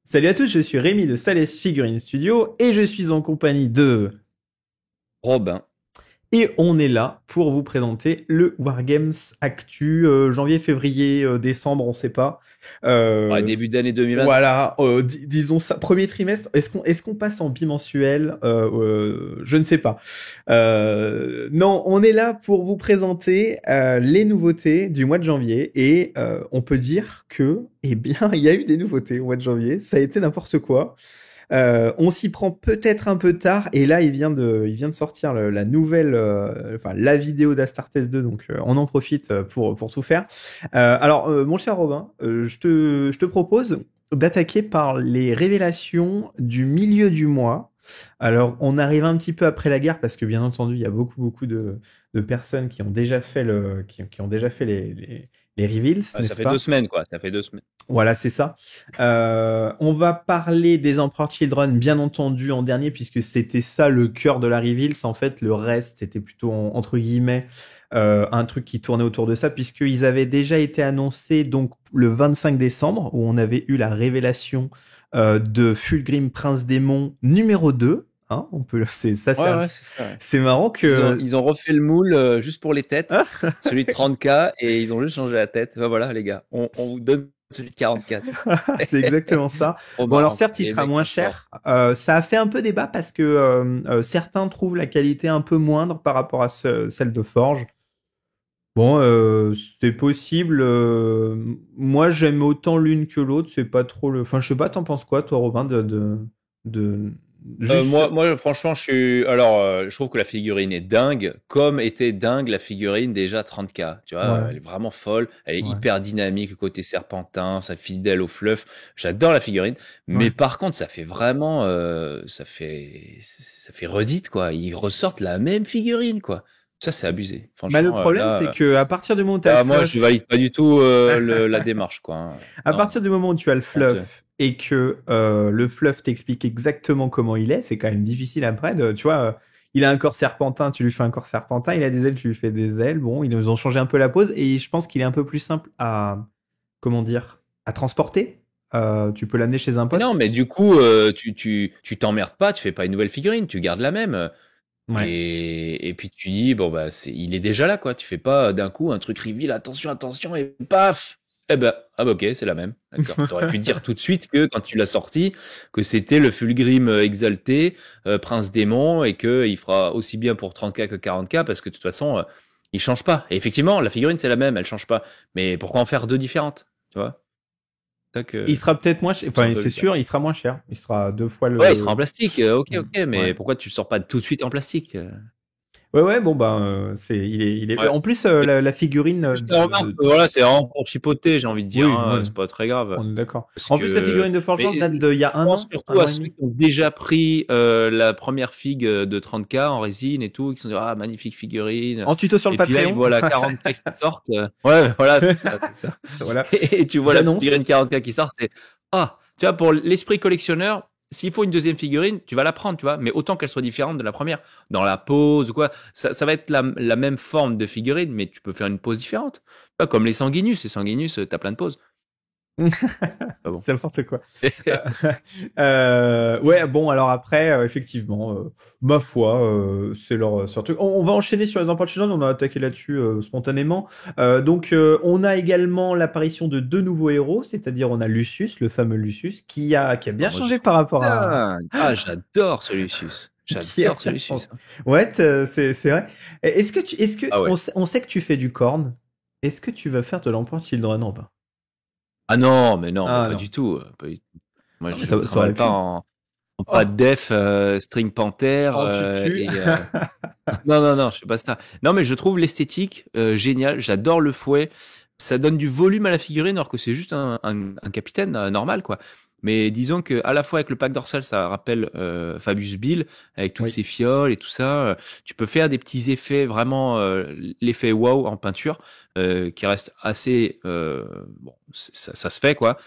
Salut à tous, je suis Rémi de Sales Figurine Studio et je suis en compagnie de... Robin. Et on est là pour vous présenter le Wargames Actu janvier, février, décembre, on sait pas. Ouais, Euh, début d'année 2025. voilà, disons ça, premier trimestre. Est-ce qu'on passe en bimensuel Je ne sais pas. Non, on est là pour vous présenter les nouveautés du mois de janvier et on peut dire que, eh bien, il y a eu des nouveautés au mois de janvier. Ça a été n'importe quoi. On s'y prend peut-être un peu tard et là il vient de sortir la nouvelle, enfin la vidéo d'Astartes 2, donc on en profite pour tout faire. Alors mon cher Robin, je te propose d'attaquer par les révélations du milieu du mois. Alors on arrive un petit peu après la guerre parce que bien entendu il y a beaucoup de personnes qui ont déjà fait qui ont déjà fait les reveals, Ah, ça n'est-ce fait deux pas? semaines, quoi. Ça fait 2 semaines. Voilà, c'est ça. On va parler des Emperor Children, bien entendu, en dernier, puisque c'était ça le cœur de la reveal. En fait, le reste, c'était plutôt, entre guillemets, un truc qui tournait autour de ça, puisqu'ils avaient déjà été annoncés donc le 25 décembre, où on avait eu la révélation de Fulgrim Prince Démon numéro 2. Hein, on peut, Ouais, c'est ça. Ouais. c'est marrant Ils ont, que... ils ont refait le moule juste pour les têtes, celui de 30K, et ils ont juste changé la tête. Ben voilà, les gars, on vous donne celui de 40K. C'est exactement ça. Trop Bon, alors marrant. certes, il Les sera mecs moins sont forts. cher. Ça a fait un peu débat parce que certains trouvent la qualité un peu moindre par rapport à celle de Forge. Bon, c'est possible. Moi, j'aime autant l'une que l'autre. C'est pas trop le. Enfin, je sais pas. T'en penses quoi, toi, Robin, de... juste. Moi, franchement, je trouve que la figurine est dingue, comme était dingue la figurine déjà 30K. Tu vois, Ouais, elle est vraiment folle, elle est ouais, hyper dynamique, le côté serpentin, ça fidèle au fluff. J'adore la figurine, mais ouais. par contre, ça fait vraiment, ça fait redite quoi. Ils ressortent la même figurine quoi. Ça, c'est abusé. Bah, le Franchement, problème, c'est que à partir du moment où t'as le moi, je fluff, valide pas du tout la démarche quoi. Hein. à Non, partir du moment où tu as le honteux. fluff et que le fluff t'explique exactement comment il est, c'est quand même difficile après de, tu vois, il a un corps serpentin, tu lui fais un corps serpentin, il a des ailes, tu lui fais des ailes. Bon, ils nous ont changé un peu la pose et je pense qu'il est un peu plus simple à, comment dire, à transporter. Tu peux l'amener chez un Mais pote. non, mais du coup, tu t'emmerdes pas, tu fais pas une nouvelle figurine, tu gardes la même. Ouais. Et puis tu dis, bon, bah, il est déjà là, quoi. Tu fais pas d'un coup un truc reveal, attention, attention, et paf! Eh ben, ah bah ok, c'est la même. D'accord. T'aurais pu dire tout de suite que quand tu l'as sorti, que c'était le Fulgrim exalté, Prince Démon, et que il fera aussi bien pour 30K que 40K, parce que de toute façon, il change pas. Et effectivement, la figurine, c'est la même, elle change pas. Mais pourquoi en faire deux différentes? Tu vois? C'est ça Il que sera peut-être moins cher. c'est un Enfin, peu c'est bizarre. sûr, il sera moins cher. Il sera deux fois Ouais, il sera en le. plastique, ok, ok, Ouais. mais pourquoi tu le sors pas tout de suite en plastique? Ouais, ouais. Bon, ben, il est. Ouais. En plus, la figurine Juste une remarque, voilà, c'est vraiment pour chipoter, j'ai envie de dire, Oui, hein, ouais. c'est pas très grave. On est d'accord. Parce En plus, la que, figurine de mais Forgeant date je d'il y a pense surtout un à an et ceux demi. qui ont déjà pris la première figue de 30K en résine et tout, qui se sont dit, ah, magnifique figurine. En tuto sur le Et puis là, ils Patreon. voient la 40K qui sortent. Ouais, voilà, c'est ça, c'est ça. Voilà. Et tu vois la J'annonce. figurine 40K qui sort, c'est, ah, tu vois, pour l'esprit collectionneur, s'il faut une deuxième figurine, tu vas la prendre, tu vois, mais autant qu'elle soit différente de la première. Dans la pose ou quoi, ça va être la même forme de figurine, mais tu peux faire une pose différente. Pas comme les Sanguinus. Les Sanguinus, t'as plein de poses. Ah bon. C'est n'importe quoi. Euh, ouais, bon, alors après, effectivement, ma foi, c'est leur truc. On va enchaîner sur les Emperor Children, on a attaqué là-dessus spontanément. Donc, on a également l'apparition de deux nouveaux héros, c'est-à-dire on a Lucius, le fameux Lucius, qui a bien Ah, moi, je changé trouve par rapport à... ça dingue. Ah, j'adore ce Lucius. Qui a J'adore ce bien changé. Lucius. Hein. Ouais, c'est vrai. Est-ce que, Ah ouais. on sait que tu fais du corn. Est-ce que tu vas faire de l'Emperor Children ou pas? Ah non, mais Ah pas non. du tout. Pas du tout. Moi, Non, mais je ça aurait travaille pas pu. en Oh, pas de def, string panther, oh tu... et non, non, non, je fais pas ça. Non, mais je trouve l'esthétique géniale. J'adore le fouet. Ça donne du volume à la figurine, alors que c'est juste un capitaine normal, quoi. Mais disons que à la fois avec le pack dorsal, ça rappelle Fabius Bill avec toutes Oui. ses fioles et tout ça. Tu peux faire des petits effets, vraiment l'effet wow en peinture, qui reste assez bon, ça se fait quoi.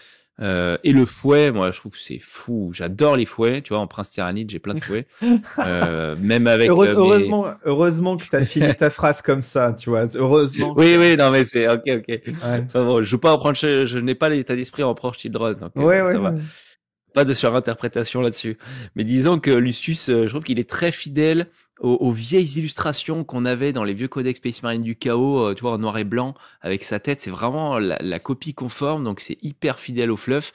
Et le fouet, moi, je trouve que c'est fou. J'adore les fouets. Tu vois, en Prince Tyrannide, j'ai plein de fouets. Même avec mes. Heureusement que t'as fini ta phrase comme ça, tu vois. Heureusement que... Oui, oui, non, mais c'est ok. Ouais, Enfin, bon, je joue pas en prendre, je n'ai pas l'état d'esprit en proche Children, donc ouais, ça va. ouais. pas de surinterprétation là-dessus. Mais disons que Lucius, je trouve qu'il est très fidèle aux vieilles illustrations qu'on avait dans les vieux codex Space Marine du Chaos, tu vois, en noir et blanc, avec sa tête. C'est vraiment la copie conforme, donc c'est hyper fidèle au fluff.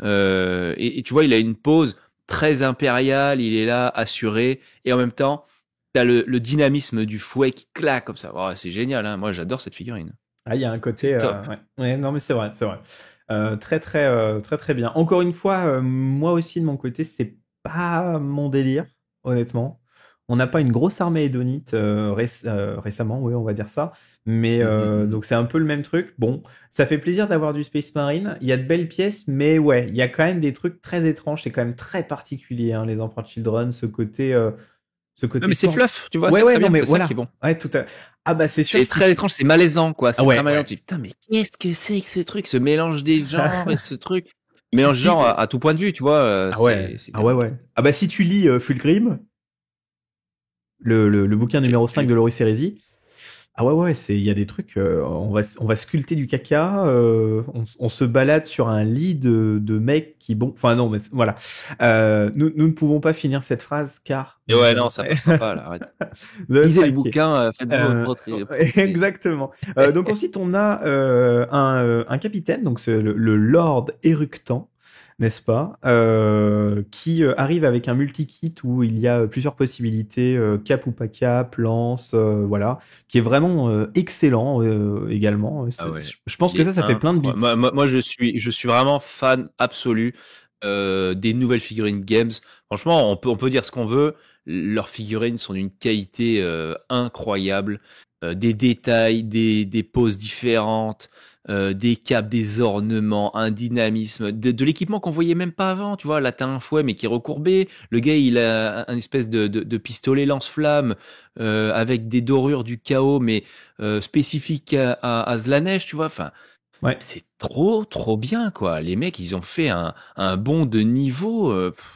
Et tu vois, il a une pose très impériale, il est là, assuré, et en même temps, t'as le dynamisme du fouet qui claque comme ça. Oh, c'est génial, hein. Moi, j'adore cette figurine. Ah, il y a un côté. C'est top. Ouais, non, mais c'est vrai, c'est vrai. Très, très, très, très bien. Encore une fois, moi aussi de mon côté, c'est pas mon délire, honnêtement. On n'a pas une grosse armée hédonite récemment, oui, on va dire ça. Mais donc c'est un peu le même truc. Bon, ça fait plaisir d'avoir du Space Marine. Il y a de belles pièces, mais ouais, il y a quand même des trucs très étranges. C'est quand même très particulier, hein, les Emperor Children, ce côté. Non, mais c'est fluff, tu vois, Ouais, c'est ouais, très non, bien, mais c'est ça voilà. qui est bon. Ouais, tout à. Ah bah c'est sûr. C'est très étrange, c'est malaisant, quoi. C'est Ah ouais, très malaisant. ouais. Tu dis, putain, mais qu'est-ce que c'est que ce truc, ce mélange des genres et ce truc. Mélange Si- genre à tout point de vue, tu vois. Ah ouais. C'est Ah ouais, dingue. ouais. Ah bah si tu lis Fulgrim, le bouquin numéro 5 de Horus Heresy. Ah ouais, ouais, il y a des trucs, on va sculpter du caca, on se balade sur un lit de mecs qui, bon, enfin non, mais voilà. Nous ne pouvons pas finir cette phrase car. Et ouais, non, ça passera pas, là, arrête. Ne Lisez le t'inquiète. bouquin, faites-vous votre Exactement. Donc ensuite, on a un capitaine, donc c'est le Lord Éructant, n'est-ce pas, qui arrive avec un multi-kit où il y a plusieurs possibilités, cap ou pas cap, lance, voilà, qui est vraiment excellent également. Ah ouais. Je pense que ça fait plein de bits. Moi, je suis vraiment fan absolu des nouvelles figurines Games. Franchement, on peut dire ce qu'on veut. Leurs figurines sont d'une qualité incroyable. Des détails, des poses différentes, des capes, des ornements, un dynamisme, de l'équipement qu'on voyait même pas avant. Tu vois, là, t'as un fouet, mais qui est recourbé. Le gars, il a un espèce de pistolet lance-flamme avec des dorures du chaos, mais spécifiques à Slanesh, tu vois. Enfin, Ouais. c'est trop bien, quoi. Les mecs, ils ont fait un bond de niveau.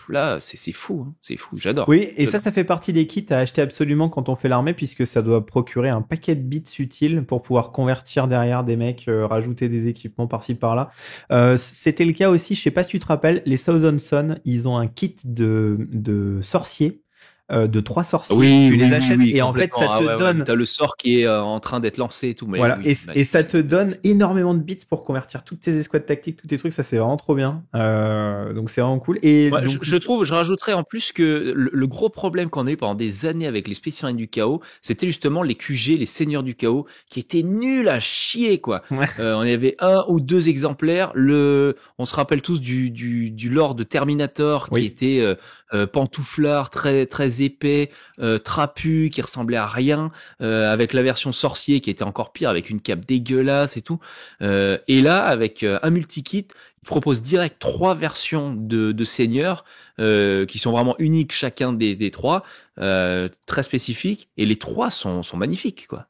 Là, c'est fou, hein. C'est fou. J'adore. Oui, et J'adore. ça fait partie des kits à acheter absolument quand on fait l'armée, puisque ça doit procurer un paquet de bits utiles pour pouvoir convertir derrière des mecs, rajouter des équipements par-ci par-là. C'était le cas aussi, je sais pas si tu te rappelles, les Thousand Sun, ils ont un kit de sorciers, de 3 sorciers. Oui, Tu les oui, achètes oui, et en fait complètement. ça Ah te ouais, ouais. donne. T'as le sort qui est en train d'être lancé et tout. Mais Voilà, oui, et ça te donne énormément de bits pour convertir toutes tes escouades tactiques, tous tes trucs, ça c'est vraiment trop bien. Donc c'est vraiment cool. Et ouais, donc, je rajouterais en plus que le gros problème qu'on a eu pendant des années avec les Space Marines du Chaos, c'était justement les QG, les Seigneurs du Chaos, qui étaient nuls à chier, quoi. Ouais. On avait 1 ou 2 exemplaires. On se rappelle tous du Lord de Terminator, qui Oui. était pantouflard, très épais, trapu, qui ressemblait à rien, avec la version sorcier qui était encore pire, avec une cape dégueulasse et tout. Et là, avec un multi-kit, il propose direct 3 versions de seigneurs qui sont vraiment uniques, chacun des 3, très spécifiques, et les 3 sont magnifiques, quoi.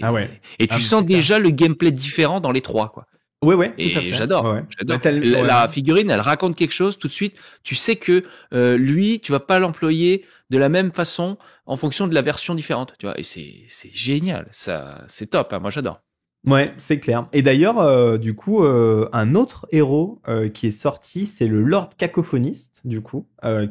Ah ouais. Et tu Ah, mais sens c'est clair. déjà le gameplay différent dans les 3, quoi. Ouais, tout à Et fait. j'adore, Ouais, ouais. j'adore. Bah, La figurine, elle raconte quelque chose tout de suite. Tu sais que lui, tu vas pas l'employer de la même façon en fonction de la version différente, tu vois. Et c'est génial, ça, c'est top, hein, moi j'adore. Ouais, c'est clair. Et d'ailleurs, du coup, un autre héros qui est sorti, c'est le Lord Cacophoniste, du coup,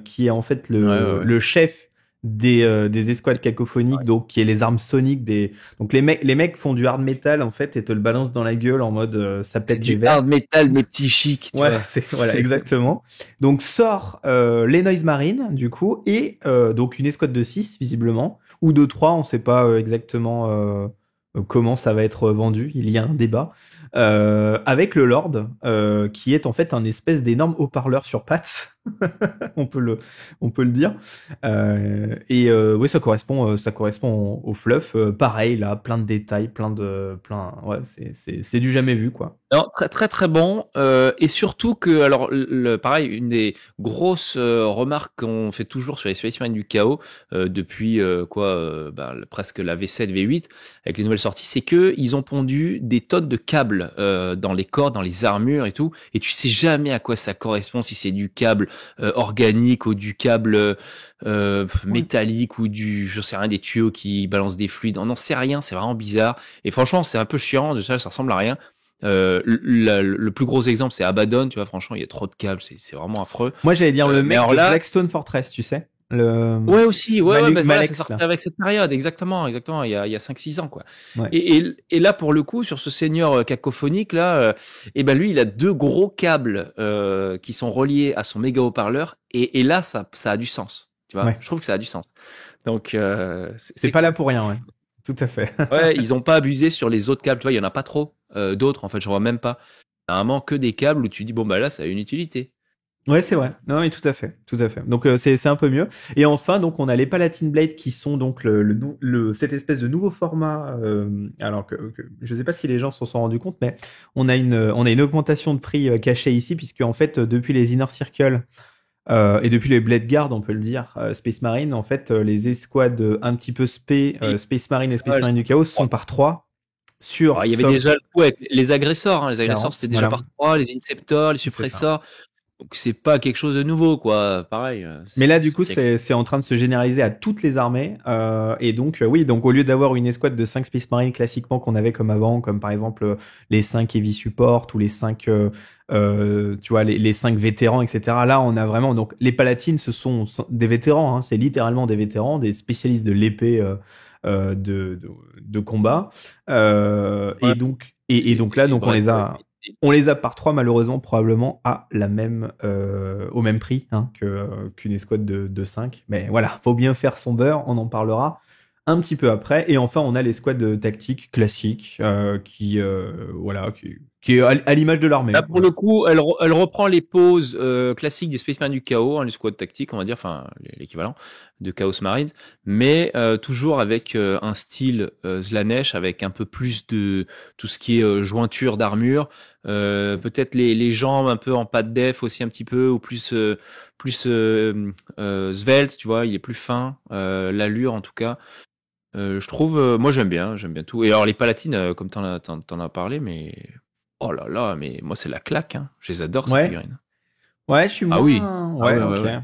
qui est en fait Ouais. le chef des escouades cacophoniques, donc qui est les armes soniques des. Donc les mecs font du hard metal en fait et te le balancent dans la gueule en mode ça C'est pète des du verres. hard metal mais psychique, tu Ouais, vois. voilà exactement. Donc sort les Noise Marines du coup et donc une escouade de 6 visiblement ou de 3, on sait pas exactement comment ça va être vendu, il y a un débat. Avec le Lord qui est en fait un espèce d'énorme haut-parleur sur pattes. on peut le dire. Oui, ça correspond au fluff. Pareil là, plein de détails, ouais, c'est du jamais vu quoi. Non, très bon. Et surtout que, alors, pareil, une des grosses remarques qu'on fait toujours sur les Space Marines du Chaos depuis presque la V7, V8 avec les nouvelles sorties, c'est que ils ont pondu des tonnes de câbles dans les corps, dans les armures et tout, et tu sais jamais à quoi ça correspond, si c'est du câble organique ou du câble métallique ou je sais rien, des tuyaux qui balancent des fluides. On n'en sait rien, c'est vraiment bizarre. Et franchement, c'est un peu chiant. Déjà, ça ressemble à rien. Le plus gros exemple, c'est Abaddon, tu vois, franchement, il y a trop de câbles, c'est vraiment affreux. Moi, j'allais dire le mais mec alors de là, Blackstone Fortress, tu sais. ouais aussi, ouais, bah, voilà, Malex, ça sortait là. avec cette période, exactement, il y a 5-6 ans, quoi. Ouais. Et là, pour le coup, sur ce seigneur cacophonique, là, et ben lui, il a deux gros câbles qui sont reliés à son méga haut-parleur, et là, ça a du sens, tu vois. Ouais. Je trouve que ça a du sens. Donc, C'est pas cool. là pour rien, ouais. Tout à fait. Ouais, ils ont pas abusé sur les autres câbles, tu vois, il y en a pas trop d'autres, en fait, j'en vois même pas. Il y a vraiment que des câbles où tu dis, bon, bah là, ça a une utilité. Ouais, c'est vrai. Non, mais tout à fait, tout à fait. Donc c'est un peu mieux. Et enfin, donc on a les Palatine Blade qui sont donc cette espèce de nouveau format. Alors que je sais pas si les gens s'en sont rendus compte, mais on a une augmentation de prix cachée ici puisque en fait depuis les Inner Circle et depuis les Blade Guard, on peut le dire, Space Marine, en fait les escouades un petit peu Space Marine et Space Marine du Chaos sont par 3 sur. Alors, il y avait déjà le coup avec les agresseurs, hein. Les agresseurs 40, c'était déjà voilà. par 3, les Inceptors, les C'est ça. Suppressors. Donc c'est pas quelque chose de nouveau, quoi. Pareil. Mais là, du coup, c'est en train de se généraliser à toutes les armées. Et donc, oui, donc au lieu d'avoir une escouade de 5 Space Marines classiquement qu'on avait comme avant, comme par exemple les 5 Heavy Support ou les 5, tu vois, les 5 vétérans, etc. Là, on a vraiment, donc les Palatines, ce sont des vétérans, hein, c'est littéralement des vétérans, des spécialistes de l'épée de combat. Ouais. Et donc là, donc on les a par 3 malheureusement probablement à la même au même prix hein, qu'une escouade de 5. Mais voilà, faut bien faire son beurre, on en parlera un petit peu après. Et enfin, on a l'escouade tactique classique qui est à l'image de l'armée. Là, pour le coup, elle reprend les poses classiques des Spaceman du Chaos, hein, les squads tactiques, on va dire, enfin l'équivalent de Chaos Marines, mais toujours avec un style Slanesh, avec un peu plus de tout ce qui est jointure d'armure, peut-être les jambes un peu en pâte def aussi un petit peu, ou plus svelte, tu vois, il est plus fin, l'allure en tout cas. Je trouve, moi j'aime bien tout. Et alors les palatines, comme t'en as parlé, mais oh là là, mais moi c'est la claque, hein. Je les adore ces figurines. Ouais, je suis moins. Ah oui. Ouais, ok. Ouais.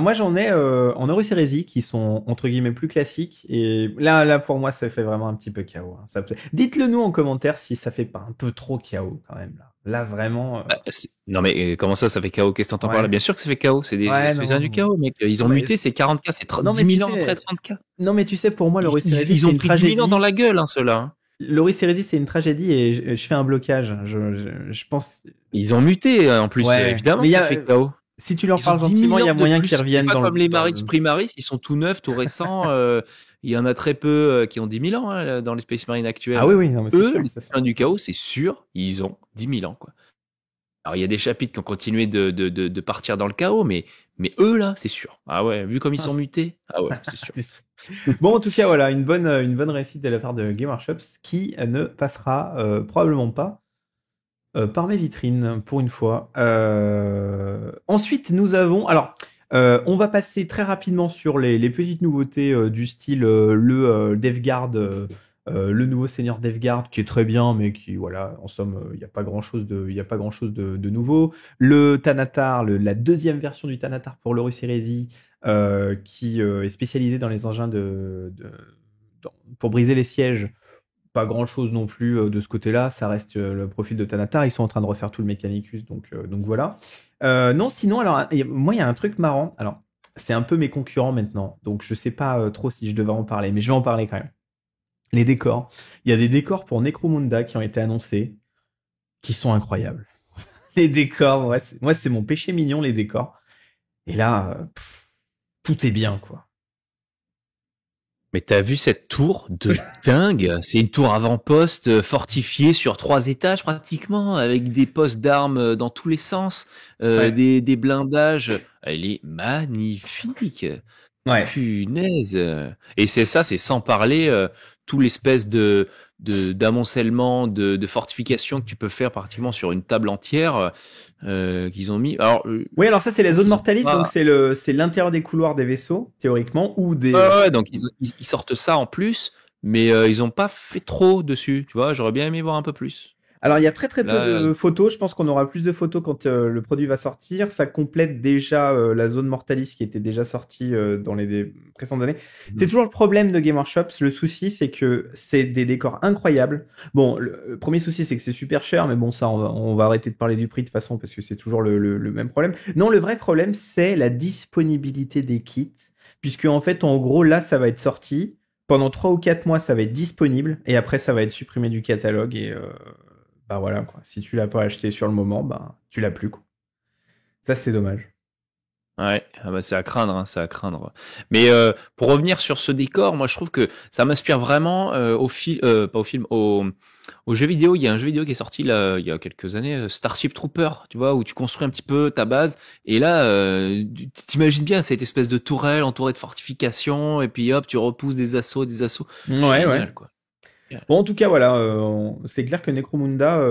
Moi j'en ai en Horus Heresy qui sont entre guillemets plus classiques et là pour moi ça fait vraiment un petit peu chaos. Hein. Dites-le nous en commentaire si ça fait pas un peu trop chaos quand même là. Là vraiment. Non mais comment ça fait chaos? Qu'est-ce que t'entends par là? Bien sûr que ça fait chaos. C'est des spéciens du chaos, mec. Ils ont muté, c'est 40K, c'est 10 000 ans après 30K. Non mais tu sais pour moi l'Horus Heresy ils ont pris 10 000 ans dans la gueule, hein, ceux-là. Hein. L'Horus Heresy c'est une tragédie et je fais un blocage. Je pense. Ils ont muté en plus, évidemment. Mais ça fait chaos. Si tu leur parles gentiment, il y a moyen qu'ils reviennent dans comme les Marines Primaris, ils sont tout neufs, tout récents. Il y en a très peu qui ont 10 000 ans hein, dans les Space Marines actuels. Ah oui, non, mais eux, les Space du Chaos, c'est sûr, ils ont 10 000 ans. Quoi. Alors, il y a des chapitres qui ont continué de partir dans le chaos, mais eux, là, c'est sûr. Ah ouais, vu comme ils sont mutés, ah ouais, c'est sûr. Bon, en tout cas, voilà, une bonne réussite de la part de Game Workshop, qui ne passera probablement pas par mes vitrines pour une fois. Ensuite, nous avons. Alors, on va passer très rapidement sur les petites nouveautés du style le DevGuard, le nouveau Seigneur DevGuard qui est très bien, mais qui voilà, en somme, il n'y a pas grand chose de nouveau. Le Thanatar, la deuxième version du Thanatar pour l'Horus Heresy, qui est spécialisé dans les engins pour briser les sièges. Pas grand chose non plus de ce côté-là, ça reste le profil de Thanatar, ils sont en train de refaire tout le Mechanicus, donc voilà. Non, sinon, alors, moi il y a un truc marrant, alors c'est un peu mes concurrents maintenant, donc je sais pas trop si je devais en parler, mais je vais en parler quand même. Les décors, il y a des décors pour Necromunda qui ont été annoncés, qui sont incroyables. Les décors, moi c'est mon péché mignon, les décors. Et là, tout est bien, quoi. Mais t'as vu cette tour de dingue? C'est une tour avant-poste fortifiée sur 3 étages pratiquement, avec des postes d'armes dans tous les sens, des blindages. Elle est magnifique. Ouais. Punaise. Et c'est sans parler tout l'espèce d'amoncellement de fortifications que tu peux faire pratiquement sur une table entière qu'ils ont mis. Alors, oui, alors ça c'est les zones mortalistes, donc c'est l'intérieur des couloirs des vaisseaux théoriquement ou des. Ouais, donc ils sortent ça en plus, mais ils ont pas fait trop dessus. Tu vois, j'aurais bien aimé voir un peu plus. Alors, il y a très très peu Là, de photos. Je pense qu'on aura plus de photos quand le produit va sortir. Ça complète déjà la zone Mortalis qui était déjà sortie dans les précédentes années. C'est toujours le problème de Game Workshop. Le souci, c'est que c'est des décors incroyables. Bon, le premier souci, c'est que c'est super cher, mais bon, ça, on va arrêter de parler du prix de toute façon parce que c'est toujours le même problème. Non, le vrai problème, c'est la disponibilité des kits, puisque en fait, en gros, là, ça va être sorti. Pendant 3 ou 4 mois, ça va être disponible, et après, ça va être supprimé du catalogue, et bah voilà, quoi. Si tu l'as pas acheté sur le moment, bah tu l'as plus, quoi. Ça, c'est dommage. ouais, ah bah c'est à craindre, hein, c'est à craindre. Mais pour revenir sur ce décor, moi je trouve que ça m'inspire vraiment pas au film, au jeu vidéo. Il y a un jeu vidéo qui est sorti là il y a quelques années, Starship Trooper, tu vois, où tu construis un petit peu ta base. Et là, tu t'imagines bien cette espèce de tourelle entourée de fortifications, et puis hop, tu repousses des assauts, des assauts. Ouais, ouais. Génial, quoi. Bon, en tout cas, voilà, c'est clair que Necromunda,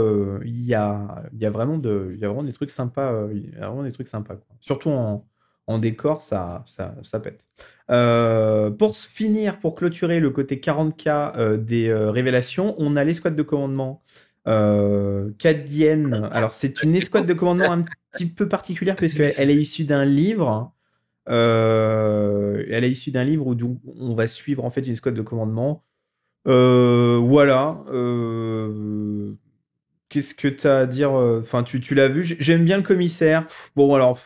il y a vraiment il y a vraiment des trucs sympas, il y a vraiment des trucs sympas, quoi. Surtout en décor, ça pète. Pour finir, pour clôturer le côté 40K des révélations, on a l'escouade de commandement Cadienne. Alors, c'est une escouade de commandement un petit peu particulière puisqu'elle est issue d'un livre. Elle est issue d'un livre où donc, on va suivre en fait une escouade de commandement. Voilà. Qu'est-ce que t'as à dire? Enfin, tu l'as vu. J'aime bien le commissaire. Bon, alors,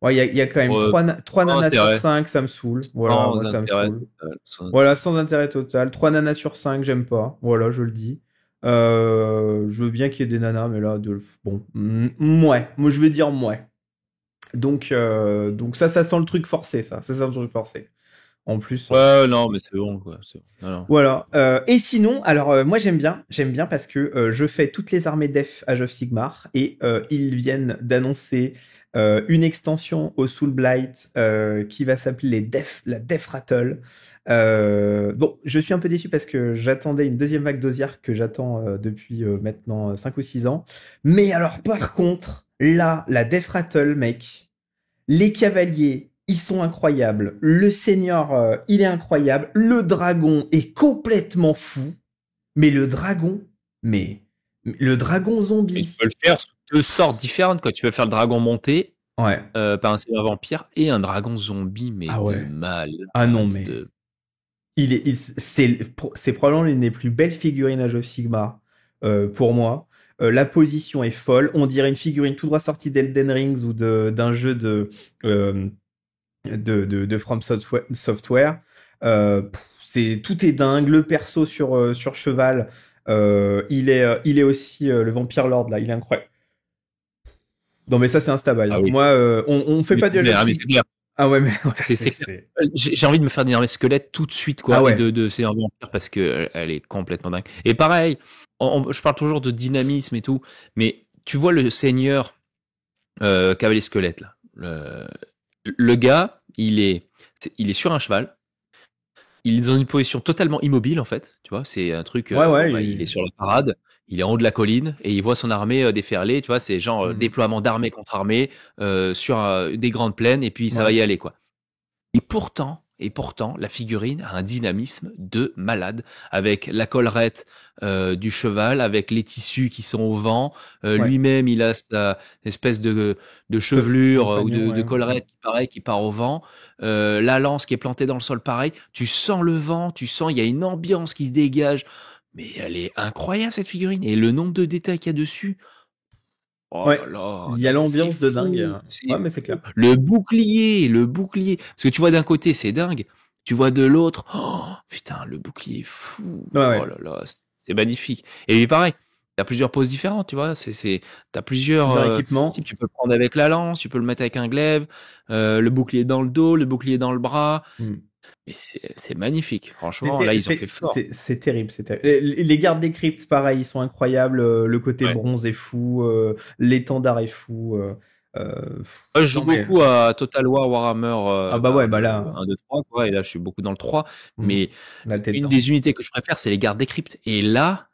ouais, il y a quand même Ouais, 3 sans nanas sur intérêt, 5, ça me saoule. Voilà, moi, sans ça me intérêt saoule. total, sans Voilà, intérêt. sans intérêt total. 3 nanas sur 5, j'aime pas. Voilà, je le dis. Je veux bien qu'il y ait des nanas, mais là, bon, ouais. Moi, je vais dire ouais. Donc ça sent le truc forcé, ça. Ça sent le truc forcé. En plus. Ouais, non, mais c'est bon, quoi. C'est bon. Non, non. Voilà. Et sinon, alors moi j'aime bien parce que je fais toutes les armées def Age of Sigmar et ils viennent d'annoncer une extension au Soul Blight qui va s'appeler la Def Rattle. Bon, je suis un peu déçu parce que j'attendais une deuxième vague d'Osiark que j'attends depuis maintenant 5 ou 6 ans. Mais alors par contre, là, la Def Rattle, mec, les cavaliers, ils sont incroyables. Le seigneur, il est incroyable. Le dragon est complètement fou. Mais le dragon Et tu zombie. peux le faire sous deux sortes différentes, quoi. Tu peux faire le dragon monté Ouais. par un seigneur vampire et un dragon zombie, mais Ah de ouais. malade. Ah non, mais De... c'est probablement l'une des plus belles figurines Age of Sigmar pour moi. La position est folle. On dirait une figurine tout droit sortie d'Elden Rings ou d'un jeu euh, de From Software. Tout est dingue. Le perso sur cheval, il est aussi le Vampire Lord là, il est incroyable. Non mais ça c'est un stabail, Ah hein. oui. Moi, on fait Mais pas du Age of c'est Sig- clair. Ah ouais mais ouais, C'est clair. J'ai envie de me faire des armées squelettes tout de suite, ah quoi, et ouais. de seigneur vampire parce que elle est complètement dingue. Et pareil, je parle toujours de dynamisme et tout, mais tu vois le seigneur cavalier squelette là. Le gars, il est sur un cheval. Il est dans une position totalement immobile en fait, tu vois, c'est un truc, Ouais bon ouais. bah il est sur la parade, il est en haut de la colline et il voit son armée déferler, tu vois, c'est genre Mhm. déploiement d'armée contre armée sur des grandes plaines et puis ça va Ouais. y aller quoi. Et pourtant, la figurine a un dynamisme de malade, avec la collerette du cheval, avec les tissus qui sont au vent. Ouais. Lui-même, il a sa espèce de chevelure ou Compagnon, de ouais. collerette qui part au vent. La lance qui est plantée dans le sol, pareil. Tu sens le vent, tu sens, il y a une ambiance qui se dégage. Mais elle est incroyable, cette figurine. Et le nombre de détails qu'il y a dessus. Oh Ouais. là là, Il y non a mais c'est l'ambiance de dingue, fou, hein. c'est Ouais mais c'est fou. clair. Le bouclier. Parce que tu vois d'un côté, c'est dingue. Tu vois de l'autre, oh putain, le bouclier est fou. Ouais Oh ouais. là là, c'est magnifique. Et puis pareil, t'as plusieurs poses différentes, tu vois. T'as plusieurs Plusieurs types. équipements. Tu peux le prendre avec la lance, tu peux le mettre avec un glaive, le bouclier dans le dos, le bouclier dans le bras. Hmm. Mais c'est magnifique. Franchement, là, ils ont fait fort. C'est terrible, c'est terrible. Les gardes des cryptes, pareil, ils sont incroyables. Le côté Ouais. bronze est fou. L'étendard est fou. Moi, je joue Non mais beaucoup à Total War Warhammer ah bah ouais, bah le là, 1, 2, 3, quoi, et là, je suis beaucoup dans le 3. hmm, Mais la tête une dedans. des unités que je préfère, c'est les gardes des cryptes. Et là,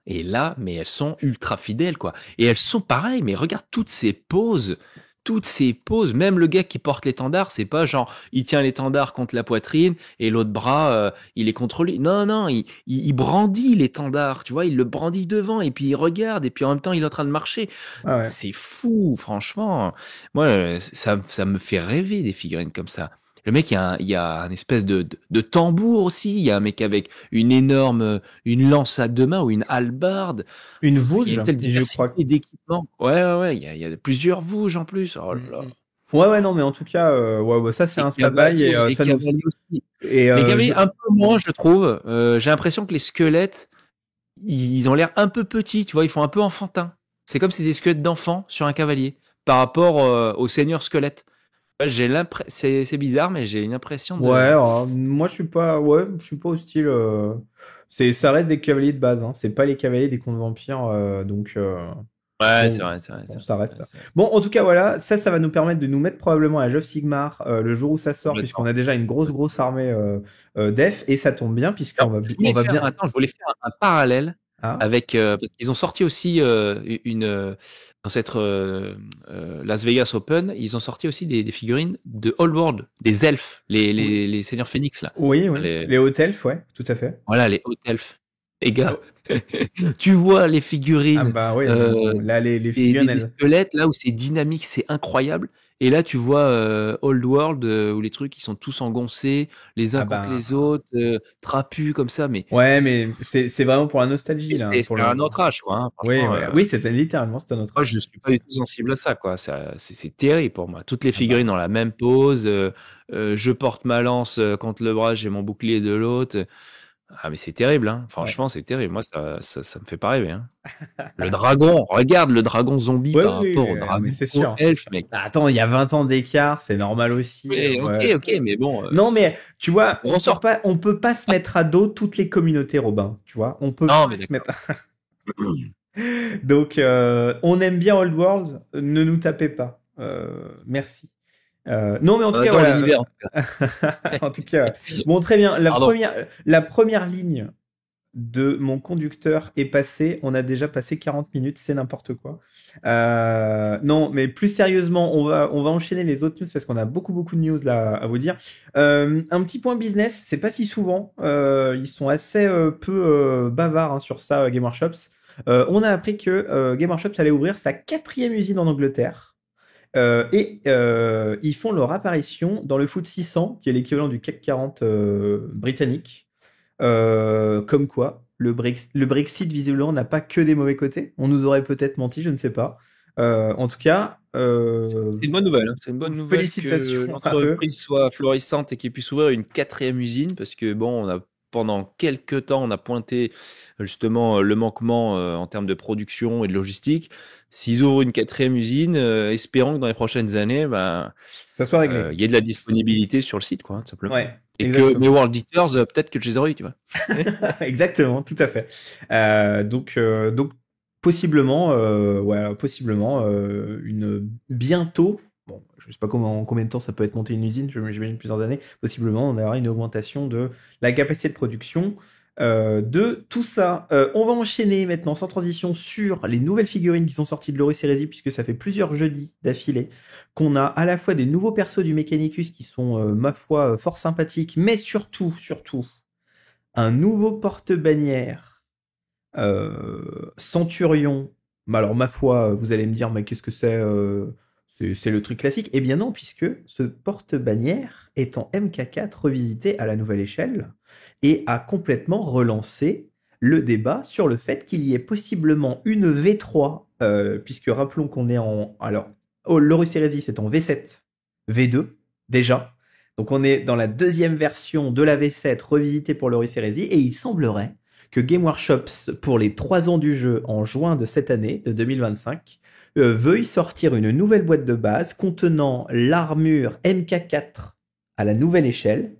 mais elles sont ultra fidèles, quoi. Et elles sont pareilles, mais regarde toutes ces poses. toutes ces poses, même le gars qui porte l'étendard, c'est pas genre il tient l'étendard contre la poitrine et l'autre bras il est contre lui. Non, non, il brandit l'étendard, tu vois, il le brandit devant et puis il regarde et puis en même temps il est en train de marcher. Ah ouais. C'est fou, franchement. Moi, ça me fait rêver des figurines comme ça. Le mec, il y a un espèce de tambour aussi. Il y a un mec avec une lance à deux mains ou une hallebarde. Une Il y a Vosges, une telle je crois. diversité d'équipements. Ouais, ouais, ouais. Il y a plusieurs Vosges en plus. Oh là là. Ouais, ouais, non, mais en tout cas, ouais, ça c'est Les un stand-by et les ça nous. cavaliers aussi. Et Les cavaliers, un peu moins, je trouve. J'ai l'impression que les squelettes, ils ont l'air un peu petits, tu vois, ils font un peu enfantin. C'est comme si c'était des squelettes d'enfants sur un cavalier par rapport au seigneur squelette. Ouais, c'est bizarre, mais j'ai une impression de. Ouais, moi je suis pas hostile. Ça reste des cavaliers de base, hein. C'est pas les cavaliers des contes vampires, donc. Ouais, Bon, c'est vrai, c'est vrai. bon, ça reste là. Bon, en tout cas, voilà, ça va nous permettre de nous mettre probablement à Age of Sigmar le jour où ça sort, puisqu'on a déjà une grosse armée def, et ça tombe bien, puisqu'on va, je voulais faire un parallèle avec, parce qu'ils ont sorti aussi dans cette Las Vegas Open, ils ont sorti aussi des figurines de Old World, des elfes, les seigneurs phénix là. Oui, les hautes elfes, ouais, tout à fait. Voilà, les hautes elfes. Les gars, tu vois les figurines, Ah bah oui, là les figurines, des squelettes là où c'est dynamique, c'est incroyable. Et là, tu vois Old World où les trucs ils sont tous engoncés, les uns contre les autres, trapus comme ça. Mais ouais, mais c'est vraiment pour la nostalgie là. C'est un autre âge, quoi. Hein, oui, oui, c'était littéralement c'est un autre âge. Moi, je suis pas du tout sensible à ça, quoi. C'est terrible pour moi. Toutes les figurines ont la même pose. Je porte ma lance contre le bras, j'ai mon bouclier de l'autre. Ah mais c'est terrible, hein. Franchement, c'est terrible. Moi, ça me fait pas rêver. Hein. Le dragon, regarde le dragon zombie par rapport au dragon elfe, mec. Attends, il y a 20 ans d'écart, c'est normal aussi. Oui, ok, mais bon. Non, mais tu vois, on peut pas se mettre à dos toutes les communautés, Robin. Tu vois, on peut pas se mettre. Donc, on aime bien Old World, ne nous tapez pas. Merci. Non, mais en tout cas, voilà. L'univers, en tout cas. En tout cas, bon, très bien. La première ligne de mon conducteur est passée. On a déjà passé 40 minutes, c'est n'importe quoi. Non, mais plus sérieusement, on va enchaîner les autres news parce qu'on a beaucoup de news là à vous dire. Un petit point business, c'est pas si souvent. Ils sont assez peu bavards hein, sur ça, Game Workshops. On a appris que Game Workshops allait ouvrir sa 4e usine en Angleterre. Et ils font leur apparition dans le FTSE 600, qui est l'équivalent du CAC 40 britannique. Comme quoi, le Brexit, visiblement, n'a pas que des mauvais côtés. On nous aurait peut-être menti, je ne sais pas. En tout cas... c'est une bonne nouvelle. Hein. C'est une bonne nouvelle félicitations que l'entreprise soit florissante et qu'il puisse ouvrir une 4e usine, parce que bon, pendant quelques temps, on a pointé justement le manquement en termes de production et de logistique. S'ils ouvrent une 4e usine, espérons que dans les prochaines années, ça soit réglé. Il y ait de la disponibilité sur le site, quoi, tout simplement. Ouais, et que mes World Eaters, peut-être que je les aurais eu, tu vois. Exactement, tout à fait. Donc possiblement, bientôt. Bon, je sais pas combien de temps ça peut être monté une usine, j'imagine plusieurs années. Possiblement, on aura une augmentation de la capacité de production de tout ça. On va enchaîner maintenant sans transition sur les nouvelles figurines qui sont sorties de l'Horus Heresy, puisque ça fait plusieurs jeudis d'affilée qu'on a à la fois des nouveaux persos du Mechanicus qui sont, ma foi, fort sympathiques, mais surtout, un nouveau porte-bannière Centurion. Alors, ma foi, vous allez me dire, mais qu'est-ce que c'est c'est le truc classique. Eh bien non, puisque ce porte-bannière est en MK4 revisité à la nouvelle échelle et a complètement relancé le débat sur le fait qu'il y ait possiblement une V3, puisque rappelons qu'on est en... Alors, l'Horus Heresy, c'est en V7, V2, déjà. Donc on est dans la 2e version de la V7 revisitée pour l'Horus Heresy, et il semblerait que Game Workshops, pour les 3 ans du jeu en juin de cette année, de 2025, veuille sortir une nouvelle boîte de base contenant l'armure MK4 à la nouvelle échelle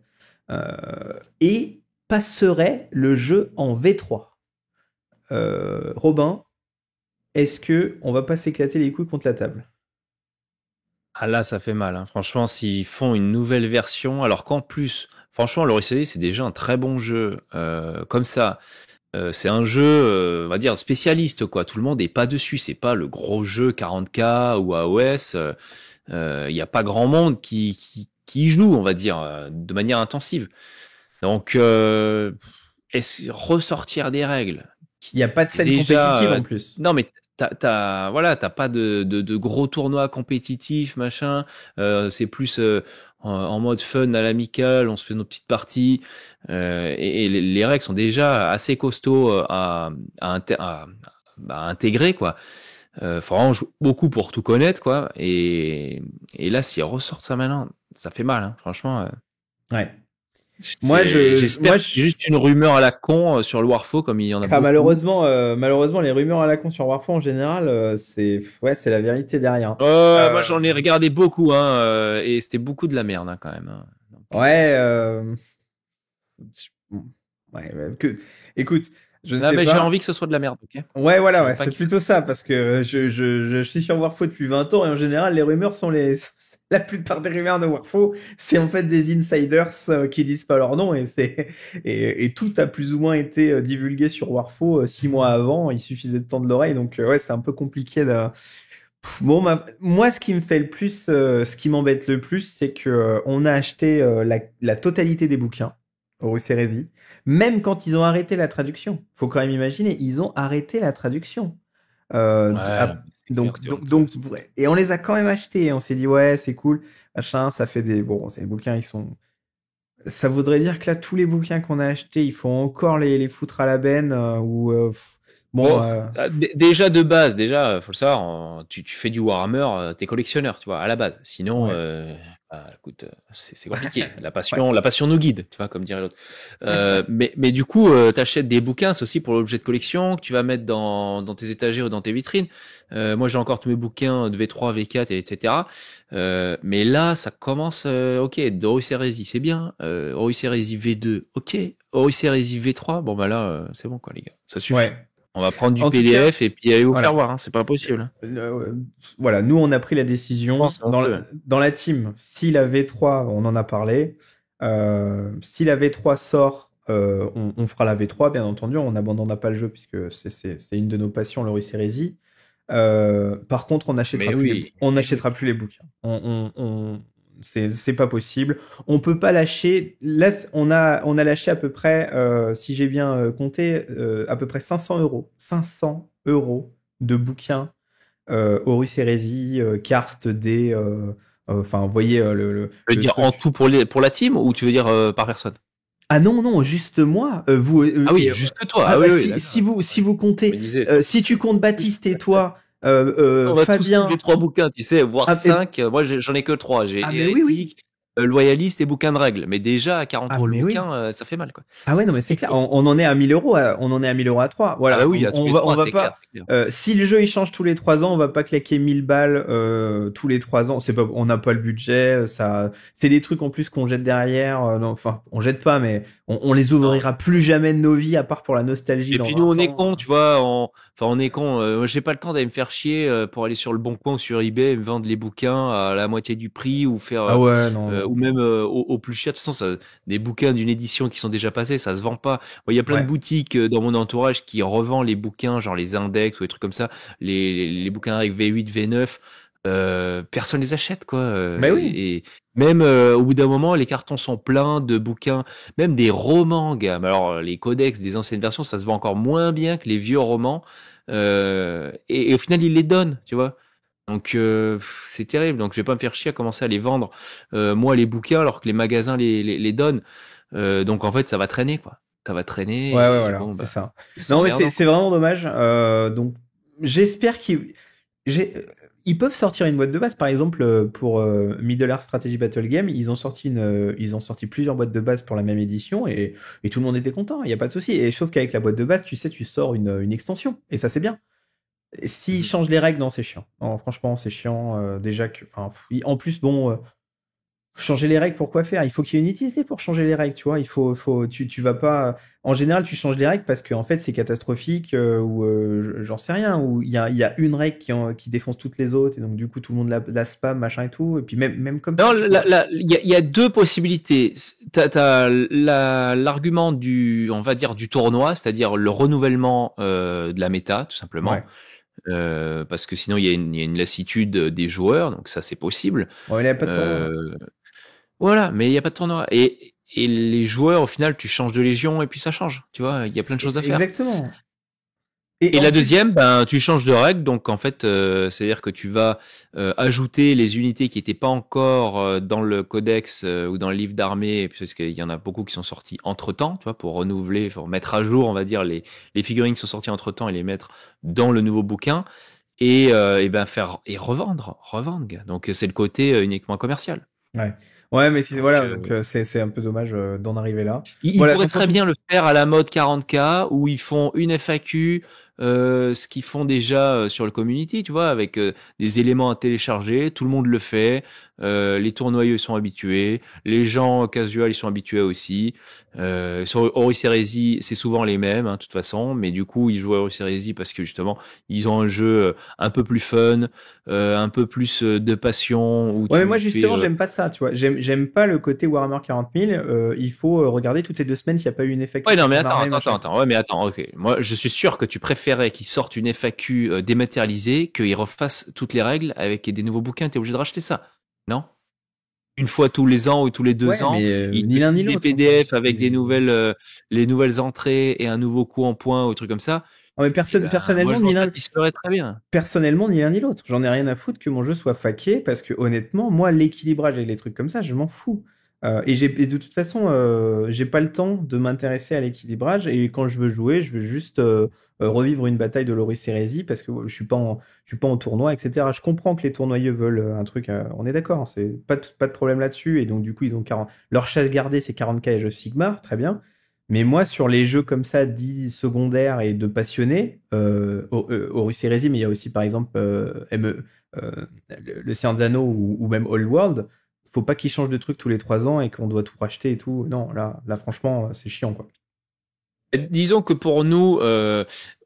et passerait le jeu en V3. Robin, est-ce que on va pas s'éclater les couilles contre la table? Ah là, ça fait mal. Hein. Franchement, s'ils font une nouvelle version, alors qu'en plus, franchement, l'Horus Heresy, c'est déjà un très bon jeu. Comme ça, c'est un jeu, on va dire, spécialiste, quoi. Tout le monde n'est pas dessus. C'est pas le gros jeu 40K ou AOS. Il n'y a pas grand monde qui y joue, on va dire, de manière intensive. Donc, ressortir des règles. Il n'y a pas de scène compétitive en plus. Non, mais t'as pas de gros tournois compétitifs, machin. C'est plus en mode fun à l'amical, on se fait nos petites parties. Et les règles sont déjà assez costauds à intégrer, quoi. Faut vraiment jouer beaucoup pour tout connaître, quoi. Et là, s'ils ressortent ça maintenant, ça fait mal, hein, franchement. Ouais. J'espère que c'est juste une rumeur à la con sur le Warfo, comme il y en a beaucoup. Malheureusement, les rumeurs à la con sur Warfare en général, c'est la vérité derrière. Moi, j'en ai regardé beaucoup, hein, et c'était beaucoup de la merde, hein, quand même. Hein. Écoute, je ne sais mais pas. j'ai envie que ce soit de la merde, ok. Ouais, voilà, c'est plutôt ça, parce que je suis sur Warfare depuis 20 ans, et en général, les rumeurs sont la plupart des rumeurs de Warfare, c'est en fait des insiders qui disent pas leur nom, et tout a plus ou moins été divulgué sur Warfare 6 mois avant, il suffisait de tendre l'oreille, donc ouais, c'est un peu compliqué de... Bon, moi, ce qui me fait le plus, ce qui m'embête le plus, c'est que on a acheté la totalité des bouquins Horus Heresy, même quand ils ont arrêté la traduction. Faut quand même imaginer, ils ont arrêté la traduction. Donc, et on les a quand même achetés. On s'est dit ouais, c'est cool, machin. Ça fait des bouquins, ils sont. Ça voudrait dire que là, tous les bouquins qu'on a achetés, il faut encore les foutre à la benne déjà de base, faut le savoir, tu fais du Warhammer, t'es collectionneur, tu vois, à la base. Sinon, écoute, c'est compliqué. La passion nous guide, tu vois, comme dirait l'autre. Mais du coup, t'achètes des bouquins, c'est aussi pour l'objet de collection que tu vas mettre dans tes étagères ou dans tes vitrines. Moi, j'ai encore tous mes bouquins de V3, V4, etc. Mais là, ça commence, ok, Horus Heresy, c'est bien. Horus Heresy V2, ok. Horus Heresy V3, bon bah là, c'est bon quoi, les gars, ça suffit. Ouais. On va prendre du PDF et puis aller vous faire voir, hein. C'est pas possible. Voilà, nous on a pris la décision dans la team. Si la V3, on en a parlé, si la V3 sort, on fera la V3, bien entendu. On n'abandonnera pas le jeu puisque c'est une de nos passions, l'Horus Heresy. Par contre, on n'achètera plus les bouquins. C'est pas possible. On peut pas lâcher. Là, on a lâché à peu près, si j'ai bien compté, à peu près 500 euros. 500 euros de bouquins Horus Heresy, cartes, dés. Enfin, vous voyez le. Tu veux dire en tout pour la team ou tu veux dire par personne? Ah non, juste moi. Vous. Juste toi. Si vous comptez, si tu comptes Baptiste et toi. On va Fabien, tous les 3 bouquins, tu sais, voire 5. Moi, j'en ai que 3. J'ai Hérétique, Loyaliste et bouquin de règles. Mais déjà, à 40 euros le bouquin, ça fait mal, quoi. Ah ouais, non, mais c'est clair. On en est à 1000 euros. On en est à 1000 euros à 3. Voilà. Ah bah oui, on va pas. Si le jeu il change tous les 3 ans, on va pas claquer 1000 balles tous les 3 ans. On n'a pas le budget. C'est des trucs en plus qu'on jette derrière. Enfin, on jette pas, mais on les ouvrira plus jamais de nos vies à part pour la nostalgie. Et puis nous, on est cons, tu vois. On est cons. Moi, j'ai pas le temps d'aller me faire chier pour aller sur le Bon Coin ou sur eBay et me vendre les bouquins à la moitié du prix ou faire. Ou même au plus cher. De toute façon, des bouquins d'une édition qui sont déjà passés, ça se vend pas. Il y a plein de boutiques dans mon entourage qui revendent les bouquins, genre les index ou des trucs comme ça, les bouquins avec V8, V9. Personne les achète, quoi. Mais oui. Et même au bout d'un moment, les cartons sont pleins de bouquins, même des romans, gars. Alors les codex des anciennes versions, ça se vend encore moins bien que les vieux romans. Et au final, ils les donnent, tu vois. Donc c'est terrible. Donc je vais pas me faire chier à commencer à les vendre moi les bouquins alors que les magasins les donnent. Donc en fait, ça va traîner, quoi. Ça va traîner. Ouais, voilà, bon, c'est ça. Non, mais c'est vraiment dommage. Donc j'espère ils peuvent sortir une boîte de base, par exemple pour Middle Earth Strategy Battle Game, ils ont sorti plusieurs boîtes de base pour la même édition et tout le monde était content, il y a pas de souci. Et sauf qu'avec la boîte de base, tu sais, tu sors une extension et ça c'est bien. S'ils changent les règles, non, c'est chiant. Non, franchement, c'est chiant déjà que, enfin, en plus bon. Changer les règles, pourquoi faire? Il faut qu'il y ait une utilité pour changer les règles, tu vois. Tu vas pas. En général, tu changes les règles parce qu'en fait, c'est catastrophique ou j'en sais rien. Ou il y a une règle qui défonce toutes les autres et donc du coup tout le monde la spam, machin et tout. Et puis même comme. Non, il y a deux possibilités. T'as l'argument on va dire du tournoi, c'est-à-dire le renouvellement de la méta, tout simplement. Ouais. parce que sinon il y a une lassitude des joueurs, donc ça c'est possible. Bon, il n'y avait pas de tournoi. Voilà, mais il n'y a pas de tournoi. Et les joueurs, au final, tu changes de légion et puis ça change. Tu vois, il y a plein de choses à faire. Exactement. Et en la plus, deuxième, ben, tu changes de règle, donc en fait, c'est-à-dire que tu vas ajouter les unités qui n'étaient pas encore dans le codex ou dans le livre d'armée, parce qu'il y en a beaucoup qui sont sortis entre-temps, tu vois, pour renouveler, pour mettre à jour, on va dire, les figurines qui sont sorties entre-temps et les mettre dans le nouveau bouquin, et ben faire et revendre, gars. Donc c'est le côté uniquement commercial. ouais, mais Donc, voilà, donc c'est un peu dommage d'en arriver là. ils Voilà, pourraient donc très bien le faire à la mode 40K où ils font une FAQ, ce qu'ils font déjà sur le community, tu vois, avec des éléments à télécharger. Tout le monde le fait. Les tournoyeux sont habitués. Les gens casual, ils sont habitués aussi. Sur Horus Heresy, c'est souvent les mêmes, hein, de toute façon. Mais du coup, ils jouent à Horus Heresy parce que justement, ils ont un jeu un peu plus fun, un peu plus de passion. Où ouais, mais tu moi fais, justement, j'aime pas ça, tu vois. J'aime pas le côté Warhammer 40 000. Il faut regarder toutes les 2 semaines s'il n'y a pas eu une FAQ Ouais, non, qui mais a démarré, machin. attends. Ouais, mais attends, ok. Moi, je suis sûr que tu préférais qu'ils sortent une FAQ dématérialisée, qu'ils refassent toutes les règles avec des nouveaux bouquins. T'es obligé de racheter ça, non? Une fois tous les ans ou tous les Ouais, 2 ans, mais ils ni te l'un ni filent des l'autre, en fait. PDF avec des nouvelles, les nouvelles entrées et un nouveau coup en point ou trucs comme ça. Non, mais Eh ben, moi, personnellement, je m'en satisferais très bien. personnellement, ni l'un ni l'autre. J'en ai rien à foutre que mon jeu soit faqué parce que honnêtement, moi, l'équilibrage et les trucs comme ça, je m'en fous. Et de toute façon, j'ai pas le temps de m'intéresser à l'équilibrage et quand je veux jouer, je veux juste revivre une bataille de Loris Hérésie parce que je suis pas en tournoi, etc. Je comprends que les tournoyeux veulent un truc, on est d'accord, hein, c'est pas de problème là-dessus et donc du coup ils ont 40, leur chasse gardée c'est 40K Age of Sigmar, très bien. Mais moi, sur les jeux comme ça, dits secondaires et de passionnés, Horus Heresy, mais il y a aussi par exemple le Seigneur des Anneaux ou même Old World, faut pas qu'ils changent de truc tous les 3 ans et qu'on doit tout racheter et tout. Non, là franchement, c'est chiant, quoi. Disons que pour nous,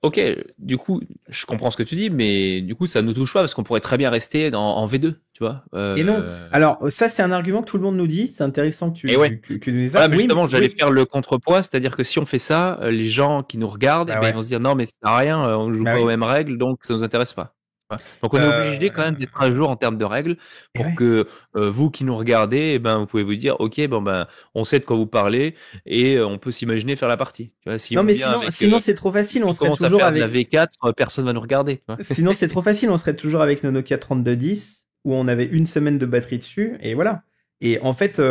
ok, du coup, je comprends ce que tu dis, mais du coup, ça nous touche pas parce qu'on pourrait très bien rester en V2, tu vois. Et non, alors ça, c'est un argument que tout le monde nous dit, c'est intéressant Et ouais. que tu nous dises ça. Voilà, mais Oui, justement, j'allais oui. faire le contrepoids, c'est-à-dire que si on fait ça, les gens qui nous regardent, Bah eh ben, ils ouais. vont se dire non, mais ça sert à rien, on joue Bah pas aux oui. mêmes règles, donc ça nous intéresse pas. Voilà. Donc on est obligé quand même Euh, d'être à jour en termes de règles et pour ouais. que vous qui nous regardez, eh ben, vous pouvez vous dire, ok, bon ben, on sait de quoi vous parlez et on peut s'imaginer faire la partie. Tu vois, si Non, on mais vient avec, sinon c'est trop facile, on on serait commence à toujours faire de la avec. V4, personne va nous regarder. Tu vois. Sinon, c'est trop facile, on serait toujours avec nos Nokia 3210 où on avait une semaine de batterie dessus et voilà. Et en fait,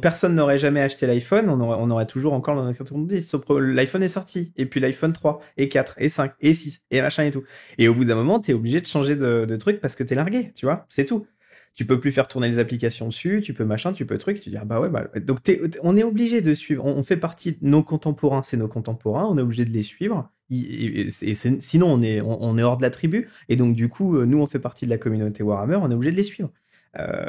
personne n'aurait jamais acheté l'iPhone, on aurait toujours encore le Nokia 3210. Sauf que l'iPhone est sorti, et puis l'iPhone 3, et 4, et 5, et 6, et machin et tout. Et au bout d'un moment, t'es obligé de changer de truc parce que t'es largué, tu vois, c'est tout. Tu peux plus faire tourner les applications dessus, tu peux machin, tu peux truc, tu dis ah bah ouais, bah. Donc on est obligé de suivre, on fait partie de nos contemporains, c'est nos contemporains, on est obligé de les suivre. Sinon on est hors de la tribu, et donc du coup, nous on fait partie de la communauté Warhammer, on est obligé de les suivre.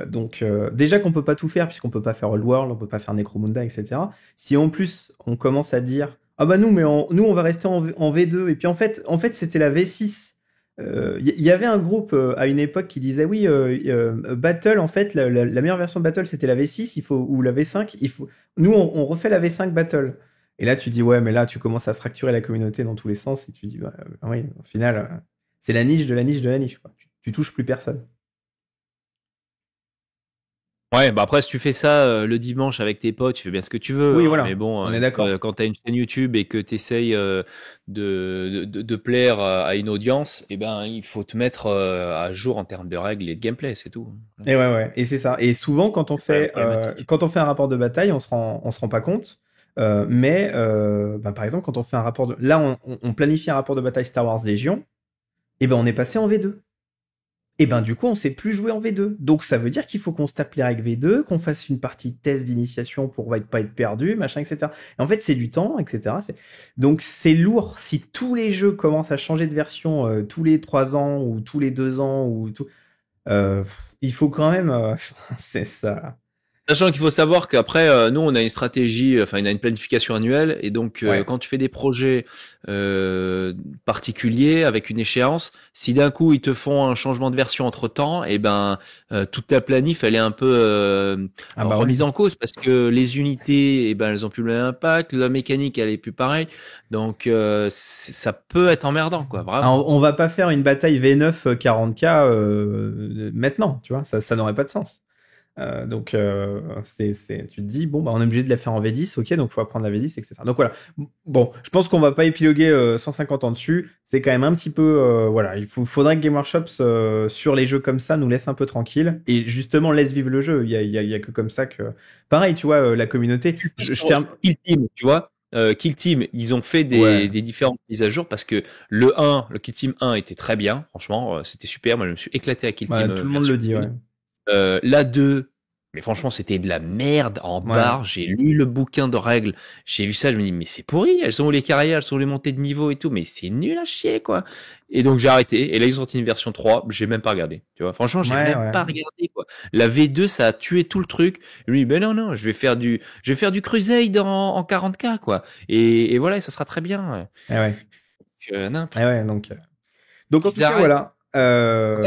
Donc déjà qu'on peut pas tout faire puisqu'on peut pas faire Old World, on peut pas faire Necromunda, etc. Si en plus on commence à dire ah bah nous nous on va rester en V2 et puis en fait c'était la V6. Il y avait un groupe à une époque qui disait oui Battle en fait la meilleure version de Battle c'était la V6 ou la V5 nous on refait la V5 Battle. Et là tu dis ouais mais là tu commences à fracturer la communauté dans tous les sens et tu dis bah, oui au final c'est la niche de la niche de la niche quoi. Tu touches plus personne. Ouais, bah après, si tu fais ça le dimanche avec tes potes, tu fais bien ce que tu veux. Oui Hein, mais voilà, bon, on est d'accord. quand t'as une chaîne YouTube et que t'essayes de plaire à une audience, eh ben, il faut te mettre à jour en termes de règles et de gameplay, c'est tout. Et ouais, et c'est ça. Et souvent, C'est pas la problématique. quand on fait un rapport de bataille, on se rend pas compte. Bah, par exemple, quand on fait un rapport là, on planifie un rapport de bataille Star Wars Légion, et ben on est passé en V2. Et ben du coup, on sait plus jouer en V2. Donc ça veut dire qu'il faut qu'on se tape les règles V2, qu'on fasse une partie de test d'initiation pour pas être perdu, machin, etc. Et en fait, c'est du temps, etc. Donc c'est lourd. Si tous les jeux commencent à changer de version tous les 3 ans ou tous les 2 ans ou tout, il faut quand même, c'est ça. Sachant qu'il faut savoir qu'après, nous, on a une stratégie, enfin, on a une planification annuelle, et donc, quand tu fais des projets particuliers avec une échéance, si d'un coup ils te font un changement de version entre temps, et ben, toute ta planif, elle est un peu remise en cause parce que les unités, et ben, elles ont plus le même impact, la mécanique, elle est plus pareille, donc ça peut être emmerdant, quoi, vraiment. Alors, on va pas faire une bataille V9 40K maintenant, tu vois, ça n'aurait pas de sens. Donc tu te dis bon bah on est obligé de la faire en V10, ok, donc faut apprendre la V10, etc. Donc voilà, bon, je pense qu'on va pas épiloguer 150 ans dessus, c'est quand même un petit peu voilà, faudrait que Game Workshop sur les jeux comme ça nous laisse un peu tranquille et justement laisse vivre le jeu. Il y a que comme ça que pareil, tu vois, la communauté. Je termine. Kill Team, tu vois. Kill Team, ils ont fait des différentes mises à jour parce que le Kill Team 1 était très bien, franchement, c'était super. Moi, je me suis éclaté à Kill Team. Tout le monde le dit, ouais. La 2, mais franchement, c'était de la merde en barre. J'ai lu le bouquin de règles. J'ai vu ça, je me dis, mais c'est pourri. Elles sont où les carrières, elles sont où les montées de niveau et tout. Mais c'est nul à chier, quoi. Et donc, j'ai arrêté. Et là, ils ont sorti une version 3. J'ai même pas regardé. Tu vois, franchement, j'ai même pas regardé, quoi. La V2, ça a tué tout le truc. Je me dis, ben non, je vais faire du Crusade en 40K, quoi. Et voilà, ça sera très bien. Donc en tout cas, voilà. C'est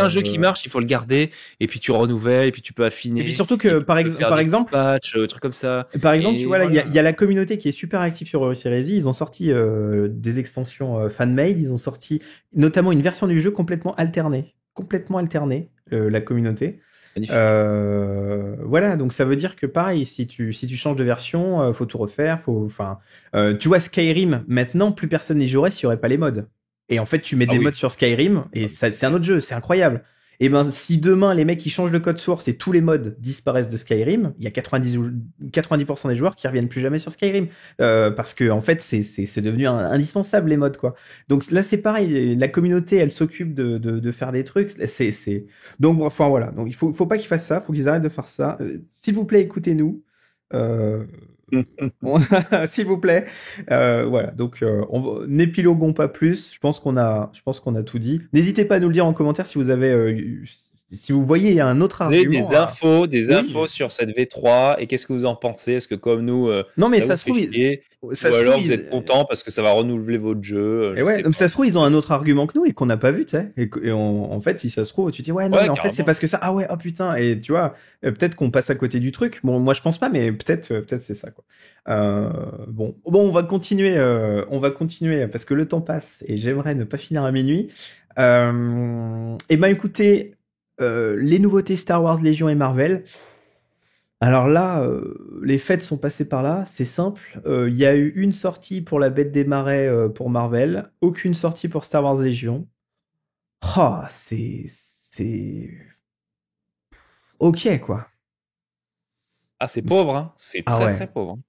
un jeu qui marche, il faut le garder, et puis tu renouvelles, et puis tu peux affiner. Et puis surtout que, par exemple, patch, trucs comme ça. Par exemple, tu vois, là, il y a la communauté qui est super active sur Euroseries. Ils ont sorti des extensions fan-made. Ils ont sorti notamment une version du jeu complètement alternée. La communauté. Voilà, donc ça veut dire que pareil, si tu changes de version, faut tout refaire. Tu vois, Skyrim, maintenant, plus personne n'y jouerait s'il n'y aurait pas les mods. Et en fait, tu mets des mods sur Skyrim, et c'est un autre jeu, c'est incroyable. Et ben, si demain, les mecs, ils changent le code source et tous les mods disparaissent de Skyrim, il y a 90% des joueurs qui reviennent plus jamais sur Skyrim. Parce que, en fait, c'est devenu indispensable, les mods, quoi. Donc là, c'est pareil, la communauté, elle s'occupe de faire des trucs. Donc, enfin, voilà. Donc, il faut pas qu'ils fassent ça, faut qu'ils arrêtent de faire ça. S'il vous plaît, écoutez-nous. S'il vous plaît, voilà. Donc, n'épiloguons pas plus. Je pense qu'on a tout dit. N'hésitez pas à nous le dire en commentaire si vous avez, si vous voyez un autre argument. Des infos sur cette V3 et qu'est-ce que vous en pensez? Est-ce que comme nous, non mais ça se trouve, vous êtes content parce que ça va renouveler votre jeu. Et ouais, donc ça se trouve ils ont un autre argument que nous et qu'on n'a pas vu, tu sais. Et en fait, si ça se trouve, tu dis ouais non, mais en fait c'est parce que ça. Ah ouais, oh putain. Et tu vois, peut-être qu'on passe à côté du truc. Bon, moi je pense pas, mais peut-être c'est ça, quoi. Bon, on va continuer. Parce que le temps passe et j'aimerais ne pas finir à minuit. Et ben écoutez, les nouveautés Star Wars, Légion et Marvel. Alors là, les fêtes sont passées par là, c'est simple. Il y a eu une sortie pour la Bête des Marais pour Marvel, aucune sortie pour Star Wars Légion. C'est ok, quoi. Ah, c'est pauvre, hein. C'est très pauvre. Hein.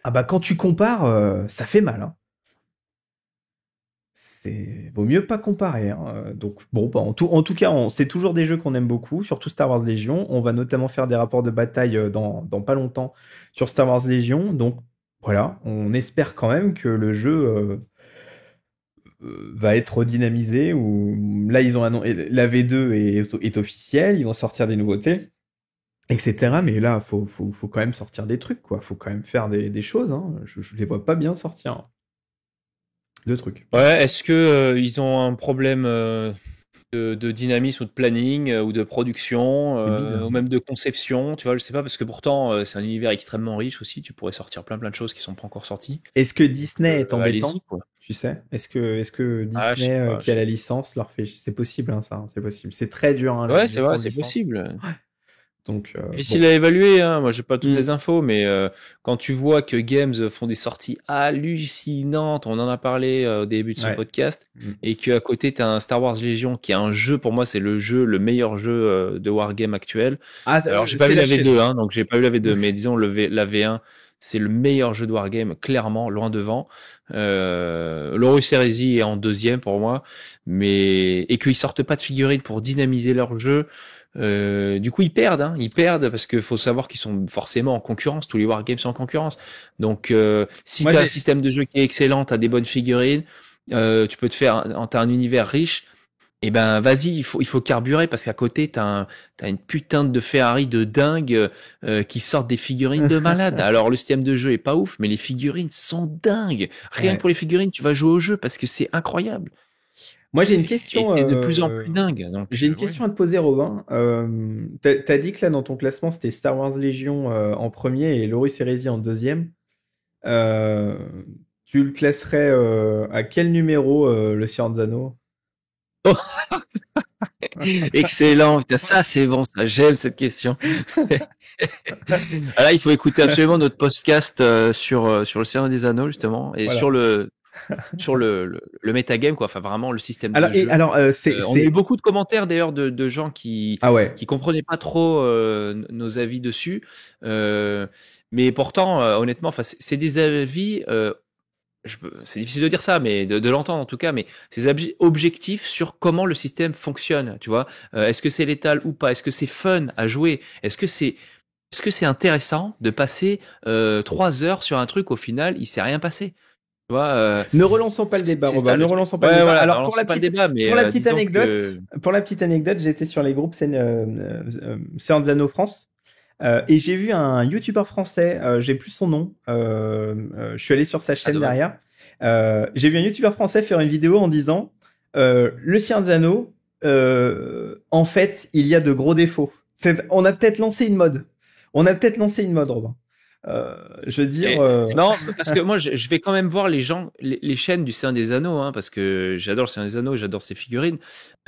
Ah bah quand tu compares, ça fait mal, hein. Vaut mieux pas comparer, hein. Donc bon, bah, en tout cas, c'est toujours des jeux qu'on aime beaucoup, surtout Star Wars Légion. On va notamment faire des rapports de bataille dans pas longtemps sur Star Wars Légion. Donc voilà, on espère quand même que le jeu va être redynamisé. Ou là, ils ont annoncé la V2 est officielle, ils vont sortir des nouveautés, etc. Mais là, faut quand même sortir des trucs, quoi. Faut quand même faire des choses. Hein. Je les vois pas bien sortir. Hein. Deux trucs. Ouais, est-ce que ils ont un problème de dynamisme ou de planning ou de production ou même de conception, tu vois, je sais pas, parce que pourtant c'est un univers extrêmement riche aussi, tu pourrais sortir plein de choses qui sont pas encore sorties. Est-ce que Disney est embêtant, tu sais? Est-ce que Disney qui a la licence leur fait... C'est possible, hein, ça, hein, c'est possible. C'est très dur. Hein, ouais, c'est vrai, c'est possible. Ouais. Donc, difficile à évaluer, hein. Moi j'ai pas toutes les infos, mais quand tu vois que Games font des sorties hallucinantes, on en a parlé au début de ce podcast, et qu'à côté t'as un Star Wars Légion qui est un jeu, pour moi c'est le meilleur jeu de Wargame actuel. Alors j'ai pas vu la V2, hein, donc j'ai pas eu la V2, mais disons la V1, c'est le meilleur jeu de Wargame, clairement, loin devant. L'Horus Heresy est en deuxième pour moi, et qu'ils sortent pas de figurines pour dynamiser leur jeu. Du coup ils perdent parce que faut savoir qu'ils sont forcément en concurrence, tous les wargames sont en concurrence, donc si t'as un système de jeu qui est excellent, t'as des bonnes figurines, tu peux te faire t'as un univers riche, Eh ben, vas-y, il faut carburer parce qu'à côté, t'as une putain de Ferrari de dingue qui sortent des figurines de malade. Alors, le système de jeu est pas ouf, mais les figurines sont dingues. Rien que Ouais. pour les figurines, tu vas jouer au jeu parce que c'est incroyable. Moi, j'ai une Et question. c'est de plus en plus dingue. Donc, J'ai une ouais. question à te poser, Robin. T'as dit que là, dans ton classement, c'était Star Wars Légion en premier et Horus Heresy en deuxième. Euh, Tu le classerais à quel numéro, le Seigneur des Anneaux? Excellent. Putain, ça, c'est bon. Ça, j'aime cette question. Ah là, il faut écouter absolument notre podcast sur le Seigneur des Anneaux, justement, et Voilà. sur le metagame, quoi. Enfin, vraiment, le système Alors, de et jeu. alors, On a eu beaucoup de commentaires d'ailleurs de gens Ah ouais. qui comprenaient pas trop nos avis dessus. Mais pourtant, honnêtement, enfin, c'est des avis. C'est difficile de dire ça, mais de l'entendre en tout cas. Mais c'est objectifs sur comment le système fonctionne. Tu vois, est-ce que c'est létal ou pas? Est-ce que c'est fun à jouer? Est-ce que c'est intéressant de passer 3 heures sur un truc au final il s'est rien passé? Tu vois, Ne relançons pas le débat, c'est Robin. ça Ne le truc. relançons pas le Ouais, débat. voilà, Alors, alors c'est pas le débat, mais pour la petite disons anecdote, que j'étais sur les groupes Seigneur des Anneaux France. Et j'ai vu un YouTuber français, j'ai plus son nom, je suis allé sur sa chaîne dommage. derrière. J'ai vu un YouTuber français faire une vidéo en disant le Seigneur des Anneaux, en fait, il y a de gros défauts. On a peut-être lancé une mode. Robin. Je veux dire. Et c'est marrant parce que moi je vais quand même voir les gens, les chaînes du Seigneur des Anneaux, hein, parce que j'adore le Seigneur des Anneaux, j'adore ses figurines.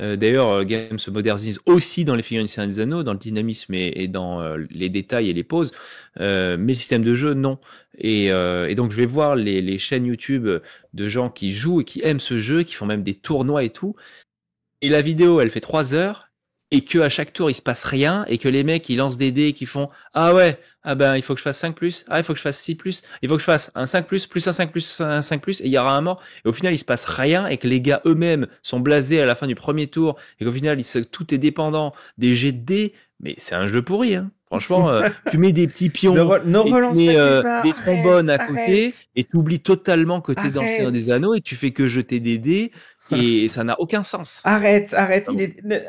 D'ailleurs, Game se modernise aussi dans les figurines du Seigneur des Anneaux, dans le dynamisme et dans les détails et les poses. Mais le système de jeu, non. Et donc je vais voir les chaînes YouTube de gens qui jouent et qui aiment ce jeu, qui font même des tournois et tout. Et la vidéo, elle fait 3 heures, et que à chaque tour, il se passe rien, et que les mecs, ils lancent des dés qui font ah ouais, ah ben, il faut que je fasse 5 plus, ah, il faut que je fasse 6 plus, il faut que je fasse un 5 plus un 5 plus, un 5 plus, et il y aura un mort. Et au final, il se passe rien, et que les gars eux-mêmes sont blasés à la fin du premier tour, et qu'au final, tout est dépendant des jets de dés. Mais c'est un jeu pourri, hein. Franchement, tu mets des petits pions Ne et tu relance mets pas le débat. des trombones à Arrête. côté, et tu oublies totalement que t'es dans le Seigneur Arrête. des Anneaux, et tu fais que jeter des dés. Et ça n'a aucun sens. Arrête. Ah bon.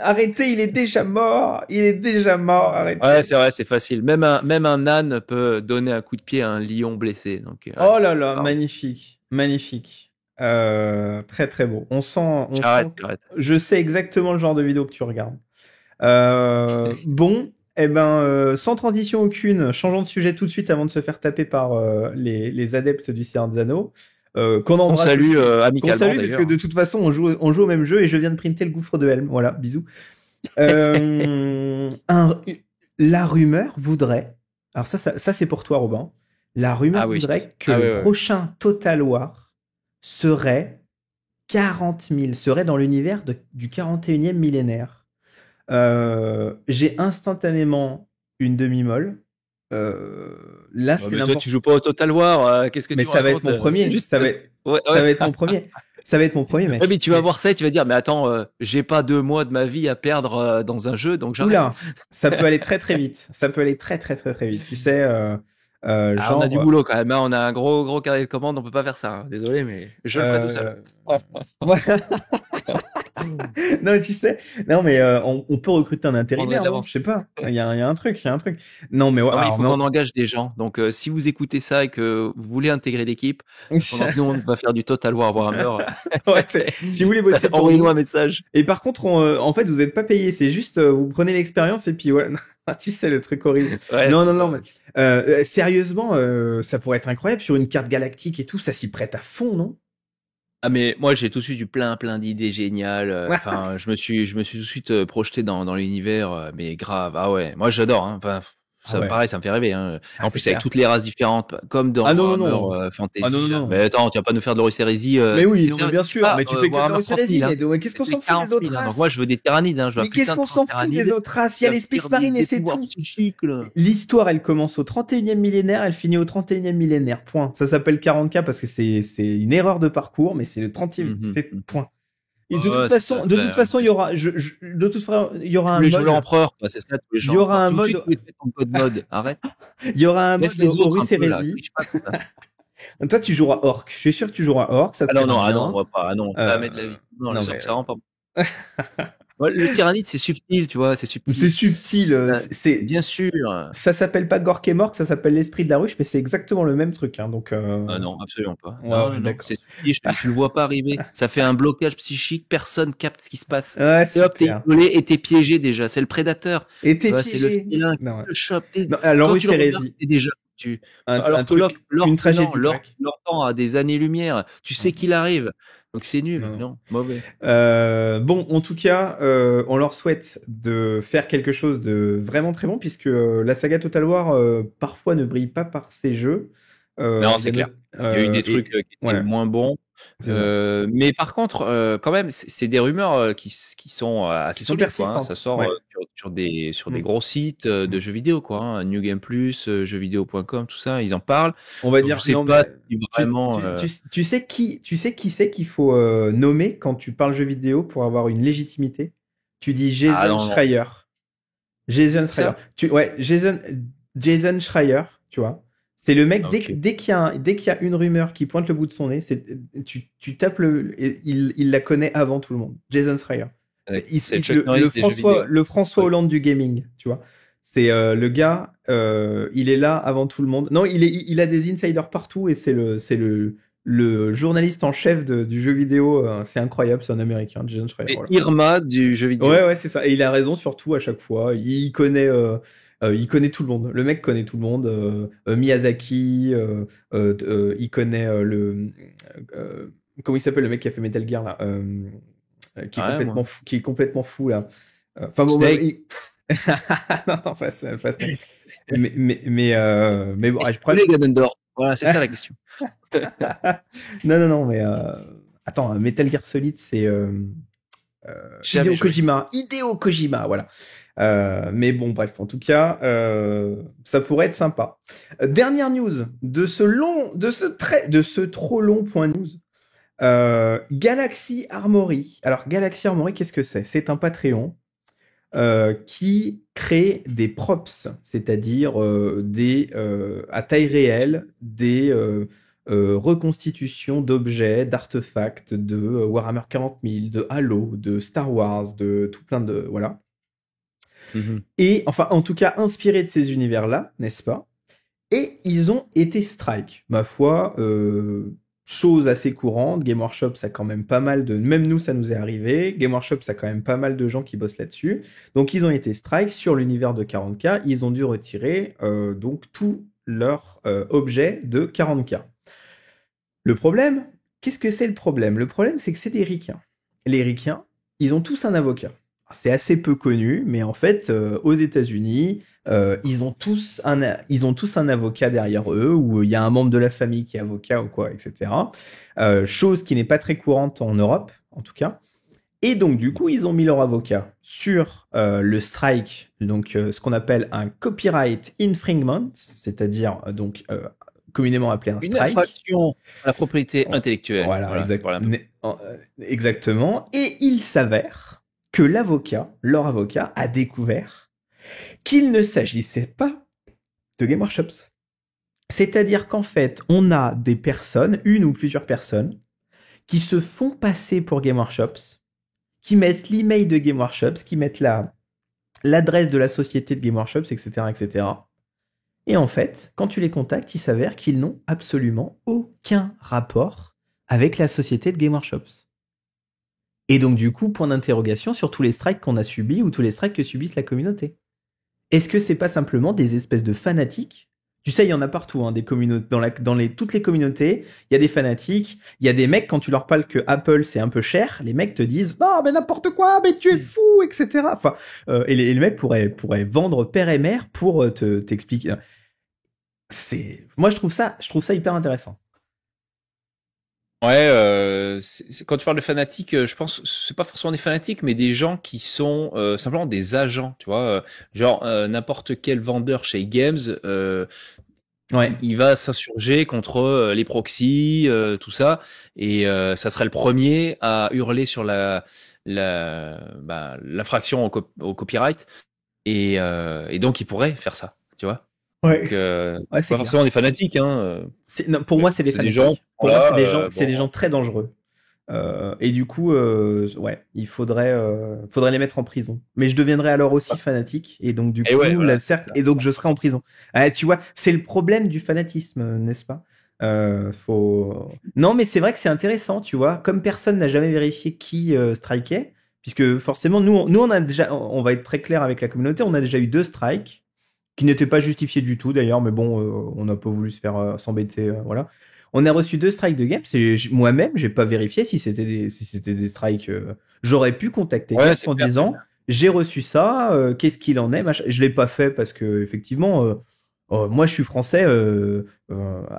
Arrêtez, il est déjà mort. Arrêtez. Ouais, c'est vrai, c'est facile. Même un âne peut donner un coup de pied à un lion blessé. Donc, ouais. Oh là là, Pardon. magnifique. Très très beau. J'arrête. Je sais exactement le genre de vidéo que tu regardes. Bon, sans transition aucune, changeons de sujet tout de suite avant de se faire taper par les adeptes du Seigneur des Anneaux. Qu'on On embrasse. salue Qu'on amicalement salue, parce d'ailleurs. que de toute façon, on joue au même jeu et je viens de printer le gouffre de Helm. Voilà, bisous. La rumeur voudrait. Alors ça c'est pour toi, Robin. La rumeur voudrait que le prochain Total War serait 40 000, serait dans l'univers du 41e millénaire. J'ai instantanément une demi-molle. Là, c'est mais toi, tu joues pas au Total War. Qu'est-ce que mais tu ça va racontes? être mon premier. Juste... Ça va être mon premier. Ça va être mon premier, mec. Ouais, mais tu vas voir ça et tu vas dire, mais attends, j'ai pas 2 mois de ma vie à perdre dans un jeu, donc j'arrête. Oula, ça peut aller très très vite. Ça peut aller très très très très vite. Tu sais, genre. On a du boulot quand même. Hein. On a un gros carré de commandes, on peut pas faire ça. Hein. Désolé, mais je le ferai tout seul. Non, tu sais, non mais on peut recruter un intérimaire, non, je sais pas. Il y a un truc. Non mais ouais, il faut qu'on engage des gens. Donc si vous écoutez ça et que vous voulez intégrer l'équipe, pendant que nous on va faire du Total War Warhammer, si vous voulez bosser, envoyez-nous un message. Et par contre, en fait, vous êtes pas payé. C'est juste, vous prenez l'expérience et puis ouais. Tu sais, le truc horrible. Ouais, non. Mais, sérieusement, ça pourrait être incroyable sur une carte galactique et tout. Ça s'y prête à fond, non? Ah mais moi j'ai tout de suite eu plein d'idées géniales. Enfin, je me suis tout de suite projeté dans l'univers, mais grave. Ah ouais, moi j'adore. Hein. Enfin, ça pareil, ça me fait rêver. Hein. En plus avec toutes les races différentes, comme dans Warhammer Fantasy. Non. Mais attends, tu vas pas nous faire de l'Horus Heresy. Mais oui, non, bien sûr. Mais tu fais que de l'Horus Heresy. Mais qu'est-ce qu'on s'en fout des autres races? Donc moi je veux des Tyrannides. Hein. Mais qu'est-ce qu'on s'en fout des autres races? Il y a les Space Marines et c'est tout. L'histoire, elle commence au 31e millénaire, elle finit au 31e millénaire. Point. Ça s'appelle 40K parce que c'est une erreur de parcours, mais c'est le 30e. C'est point. Et de toute façon, il y aura, il y aura un mode. L'empereur, c'est ça, tous les gens. Il y aura un mode. Arrête. Il y aura un mode Horus Heresy. Toi, tu joueras Orc. Je suis sûr que tu joueras Orc. Ça non, on va pas. Non, jamais de la vie. Non, mais... ça rend pas. Ouais, le tyrannide, c'est subtil, tu vois, c'est C'est subtil. subtil. Bien sûr. Ça s'appelle pas Gork et Mork, ça s'appelle l'esprit de la ruche, mais c'est exactement le même truc. Hein, donc, Non, absolument pas. ouais, Non, ouais, non, non, d'accord. c'est subtil, tu le vois pas arriver. Ça fait un blocage psychique, personne capte ce qui se passe. Ouais, Et hop, t'es super. isolé et t'es piégé déjà. C'est le prédateur. Et Tu t'es vois, c'est le piégé. félin qui Non, ouais. te chope. Non, alors Quand oui, tu le c'est regardes, Rési. t'es déjà tu. Un Alors que truc, une Non, tragédie grecque. Lork temps a des années-lumière. Tu sais qu'il arrive. Donc c'est nul. Non. Non, mauvais. Bon, en tout cas, on leur souhaite de faire quelque chose de vraiment très bon, puisque la saga Total War parfois ne brille pas par ses jeux. Non, Il y c'est a clair. notre- Il y a eu des trucs et qui étaient voilà, moins bons. c'est ça. Mais par contre, quand même, c'est des rumeurs qui sont Qui assez sont solides, quoi. Hein. Ça persistantes. sort Ouais. sur des Mm. gros sites de Mm. jeux vidéo, quoi. Hein. New Game Plus, jeuxvideo.com, tout ça, ils en parlent. On va Donc je dire sais non, pas mais si vraiment. tu sais qui c'est qu'il faut nommer quand tu parles jeux vidéo pour avoir une légitimité. Tu dis Ah Jason non, non, Schreier. Jason c'est Schreier. ça? Ouais, Jason Schreier, tu vois. C'est le mec, Ah, ok. dès qu'il y a une rumeur qui pointe le bout de son nez, tu tapes il la connaît avant tout le monde. Jason Schreier. C'est le Chuck Norris des jeux vidéo. Le François Ouais. Hollande du gaming, tu vois. C'est le gars, il est là avant tout le monde. Non, il a des insiders partout et c'est le journaliste en chef du jeu vidéo. C'est incroyable, c'est un américain, Jason Schreier. Et Voilà. Irma du jeu vidéo. Ouais, ouais, c'est ça. Et il a raison surtout à chaque fois. Il connaît tout le monde. Le mec connaît tout le monde. Miyazaki, il connaît comment il s'appelle le mec qui a fait Metal Gear là, qui est Ouais, moi. complètement fou là. Enfin bon, Snake. non, non, pas Snake. Mais bon, Est-ce je que les Ganondorf? Voilà, c'est ça la question. non, non, non, mais attends, Metal Gear Solid, c'est Jamais joué. Hideo Kojima, voilà. Mais bon, bref, en tout cas, ça pourrait être sympa. Dernière news de ce trop long point news. Galaxy Armory. Alors, Galaxy Armory, qu'est-ce que c'est? C'est un Patreon qui crée des props, c'est-à-dire à taille réelle, des reconstitutions d'objets, d'artefacts de Warhammer 40 000, de Halo, de Star Wars, de tout plein de... Voilà. Et, enfin, en tout cas, inspirés de ces univers-là, n'est-ce pas? Et ils ont été strike. Ma foi, chose assez courante. Game Workshop, ça a quand même pas mal de... Même nous, ça nous est arrivé. Game Workshop, ça a quand même pas mal de gens qui bossent là-dessus. Donc, ils ont été strike sur l'univers de 40K. Ils ont dû retirer donc tous leurs objets de 40K. Le problème, qu'est-ce que c'est le problème? Le problème, c'est que c'est des ricains. Les ricains, ils ont tous un avocat. C'est assez peu connu, mais en fait, aux États-Unis, ils ont tous un avocat derrière eux, ou il y a un membre de la famille qui est avocat ou quoi, etc. Chose qui n'est pas très courante en Europe, en tout cas. Et donc, du coup, ils ont mis leur avocat sur le strike, donc ce qu'on appelle un copyright infringement, c'est-à-dire donc communément appelé un Une strike. infraction à la propriété intellectuelle. Voilà, Voilà. exactement. Et il s'avère que leur avocat, a découvert qu'il ne s'agissait pas de Game Workshops. C'est-à-dire qu'en fait, on a des personnes, une ou plusieurs personnes, qui se font passer pour Game Workshops, qui mettent l'email de Game Workshops, qui mettent l'adresse de la société de Game Workshops, etc., etc. Et en fait, quand tu les contactes, il s'avère qu'ils n'ont absolument aucun rapport avec la société de Game Workshops. Et donc, du coup, point d'interrogation sur tous les strikes qu'on a subis ou tous les strikes que subissent la communauté. Est-ce que c'est pas simplement des espèces de fanatiques? Tu sais, il y en a partout, hein, des communautés, toutes les communautés, il y a des fanatiques, il y a des mecs, quand tu leur parles que Apple c'est un peu cher, les mecs te disent, non, mais n'importe quoi, mais tu es fou, etc. Enfin, et les mecs pourraient vendre père et mère pour t'expliquer. Moi, je trouve ça hyper intéressant. Ouais, quand tu parles de fanatiques, je pense c'est pas forcément des fanatiques, mais des gens qui sont simplement des agents, tu vois, genre n'importe quel vendeur chez Games, Ouais. il va s'insurger contre les proxys, tout ça, et ça serait le premier à hurler sur l'infraction au copyright, et donc il pourrait faire ça, tu vois. Ouais. Donc, Ouais, c'est pas clair. forcément des fanatiques, hein. Non, pour moi, c'est des C'est des fanatiques. gens qui sont Pour moi, là, c'est des gens bon. très dangereux. Et du coup, ouais, faudrait les mettre en prison. Mais je deviendrai alors aussi fanatique, et donc du Et coup, ouais, voilà. et donc je serai en prison. Ah, tu vois, c'est le problème du fanatisme, n'est-ce pas? Non, mais c'est vrai que c'est intéressant, tu vois. Comme personne n'a jamais vérifié qui strikait, puisque forcément, nous, on a déjà, on va être très clair avec la communauté, on a déjà eu 2 strikes qui n'étaient pas justifiés du tout d'ailleurs, mais bon, on n'a pas voulu se faire s'embêter, voilà. On a reçu 2 strikes de Games et moi-même, j'ai pas vérifié si c'était des strikes. J'aurais pu contacter Ouais, Games c'est en clair. disant j'ai reçu ça, qu'est-ce qu'il en est, machin. Je l'ai pas fait parce que effectivement, moi je suis français,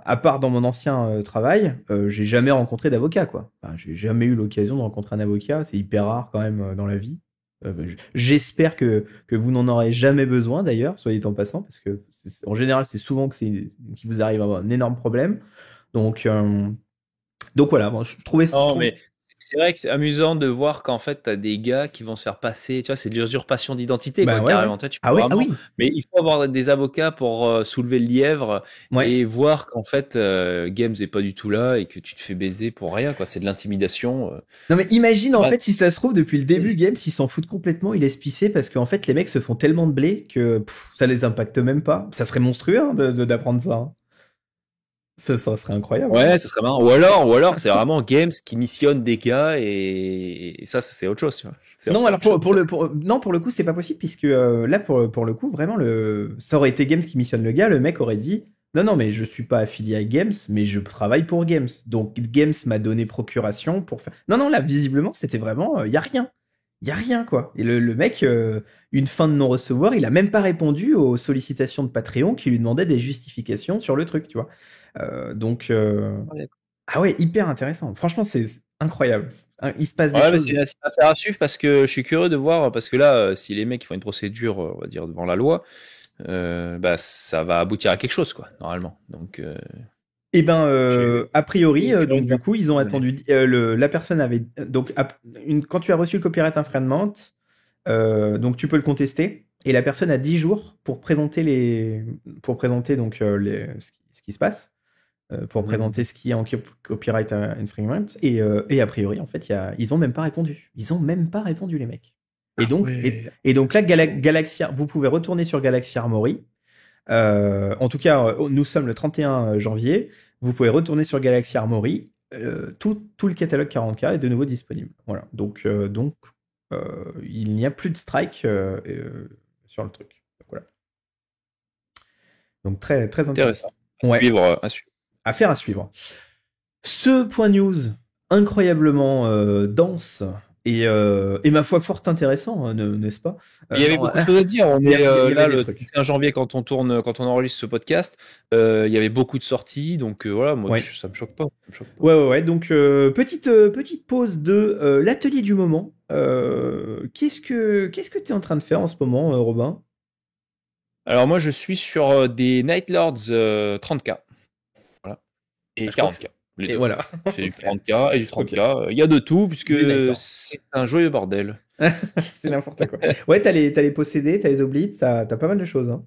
à part dans mon ancien travail, j'ai jamais rencontré d'avocat quoi. Enfin, j'ai jamais eu l'occasion de rencontrer un avocat, c'est hyper rare quand même dans la vie. J'espère que vous n'en aurez jamais besoin d'ailleurs, soyez en passant, parce que en général c'est souvent que qu'il vous arrive un énorme problème. Donc, euh, donc voilà, bon, je Non, trouve. mais c'est vrai que c'est amusant de voir qu'en fait, t'as des gars qui vont se faire passer. Tu vois, c'est de l'usurpation d'identité, Bah quoi, ouais, ouais. carrément. Tu vois, tu Ah peux oui, ah vraiment. oui, Mais il faut avoir des avocats pour soulever le lièvre ouais. et voir qu'en fait, Games est pas du tout là et que tu te fais baiser pour rien, quoi. C'est de l'intimidation. Non mais imagine en Bref. fait si ça se trouve depuis le début Games ils s'en foutent complètement, ils laissent pisser parce qu'en fait les mecs se font tellement de blé que ça les impacte même pas. Ça serait monstrueux hein, d'apprendre ça, hein. Ça serait incroyable, hein. Ouais, ça serait marrant. Ou alors, c'est vraiment Games qui missionne des gars et ça, c'est autre chose, tu vois. C'est Non, alors autre chose. non, pour le coup, c'est pas possible puisque là, pour le coup, vraiment, ça aurait été Games qui missionne le gars, le mec aurait dit non, non, mais je suis pas affilié à Games, mais je travaille pour Games. Donc Games m'a donné procuration pour faire. Non, non, là, visiblement, c'était vraiment, y a rien. Y a rien, quoi. Et le mec, une fin de non-recevoir, il a même pas répondu aux sollicitations de Patreon qui lui demandaient des justifications sur le truc, tu vois. Donc, Ouais. ah ouais, hyper intéressant. Franchement, c'est incroyable. Hein, il se passe des Ouais, mais choses. c'est une affaire à suivre parce que je suis curieux de voir, parce que là, si les mecs font une procédure, on va dire, devant la loi, bah, ça va aboutir à quelque chose, quoi, normalement. Donc, Eh ben, je a priori, suis curieux donc de du voir coup, ils ce ont que ça va donner. attendu. La personne avait donc quand tu as reçu le copyright infringement, donc tu peux le contester et la personne a 10 jours pour présenter donc ce qui se passe, pour présenter ce qui est en copyright infringement et a priori en fait ils ont même pas répondu. Ils ont même pas répondu les mecs. Et Ah donc ouais. et donc là Galaxia, vous pouvez retourner sur Galaxy Armory. En tout cas, nous sommes le 31 janvier. Vous pouvez retourner sur Galaxy Armory. Tout le catalogue 40K est de nouveau disponible. Voilà. Donc il n'y a plus de strike sur le truc. Donc, voilà. Donc très, très intéressant. Intéressant. Ouais, À suivre. affaire à suivre. Ce point news incroyablement dense et ma foi fort intéressant, hein, n'est-ce pas? Il y avait Non, beaucoup de choses à dire. On il y est avait là des le trucs. 31 janvier quand on enregistre ce podcast. Il y avait beaucoup de sorties, donc voilà, moi Ouais. ça me choque pas. Ça me choque pas. Ouais, ouais, ouais. Donc, petite pause de l'atelier du moment. Qu'est-ce que tu es en train de faire en ce moment, Robin? Alors moi je suis sur des Night Lords 30K, voilà, et Je crois que 40K, les et deux. voilà. C'est du 30K et du Ok. 30K. Il y a de tout puisque Du Nightlord. c'est un joyeux bordel. C'est n'importe quoi. Ouais, t'as les possédés, t'as les oblites, t'as pas mal de choses, hein.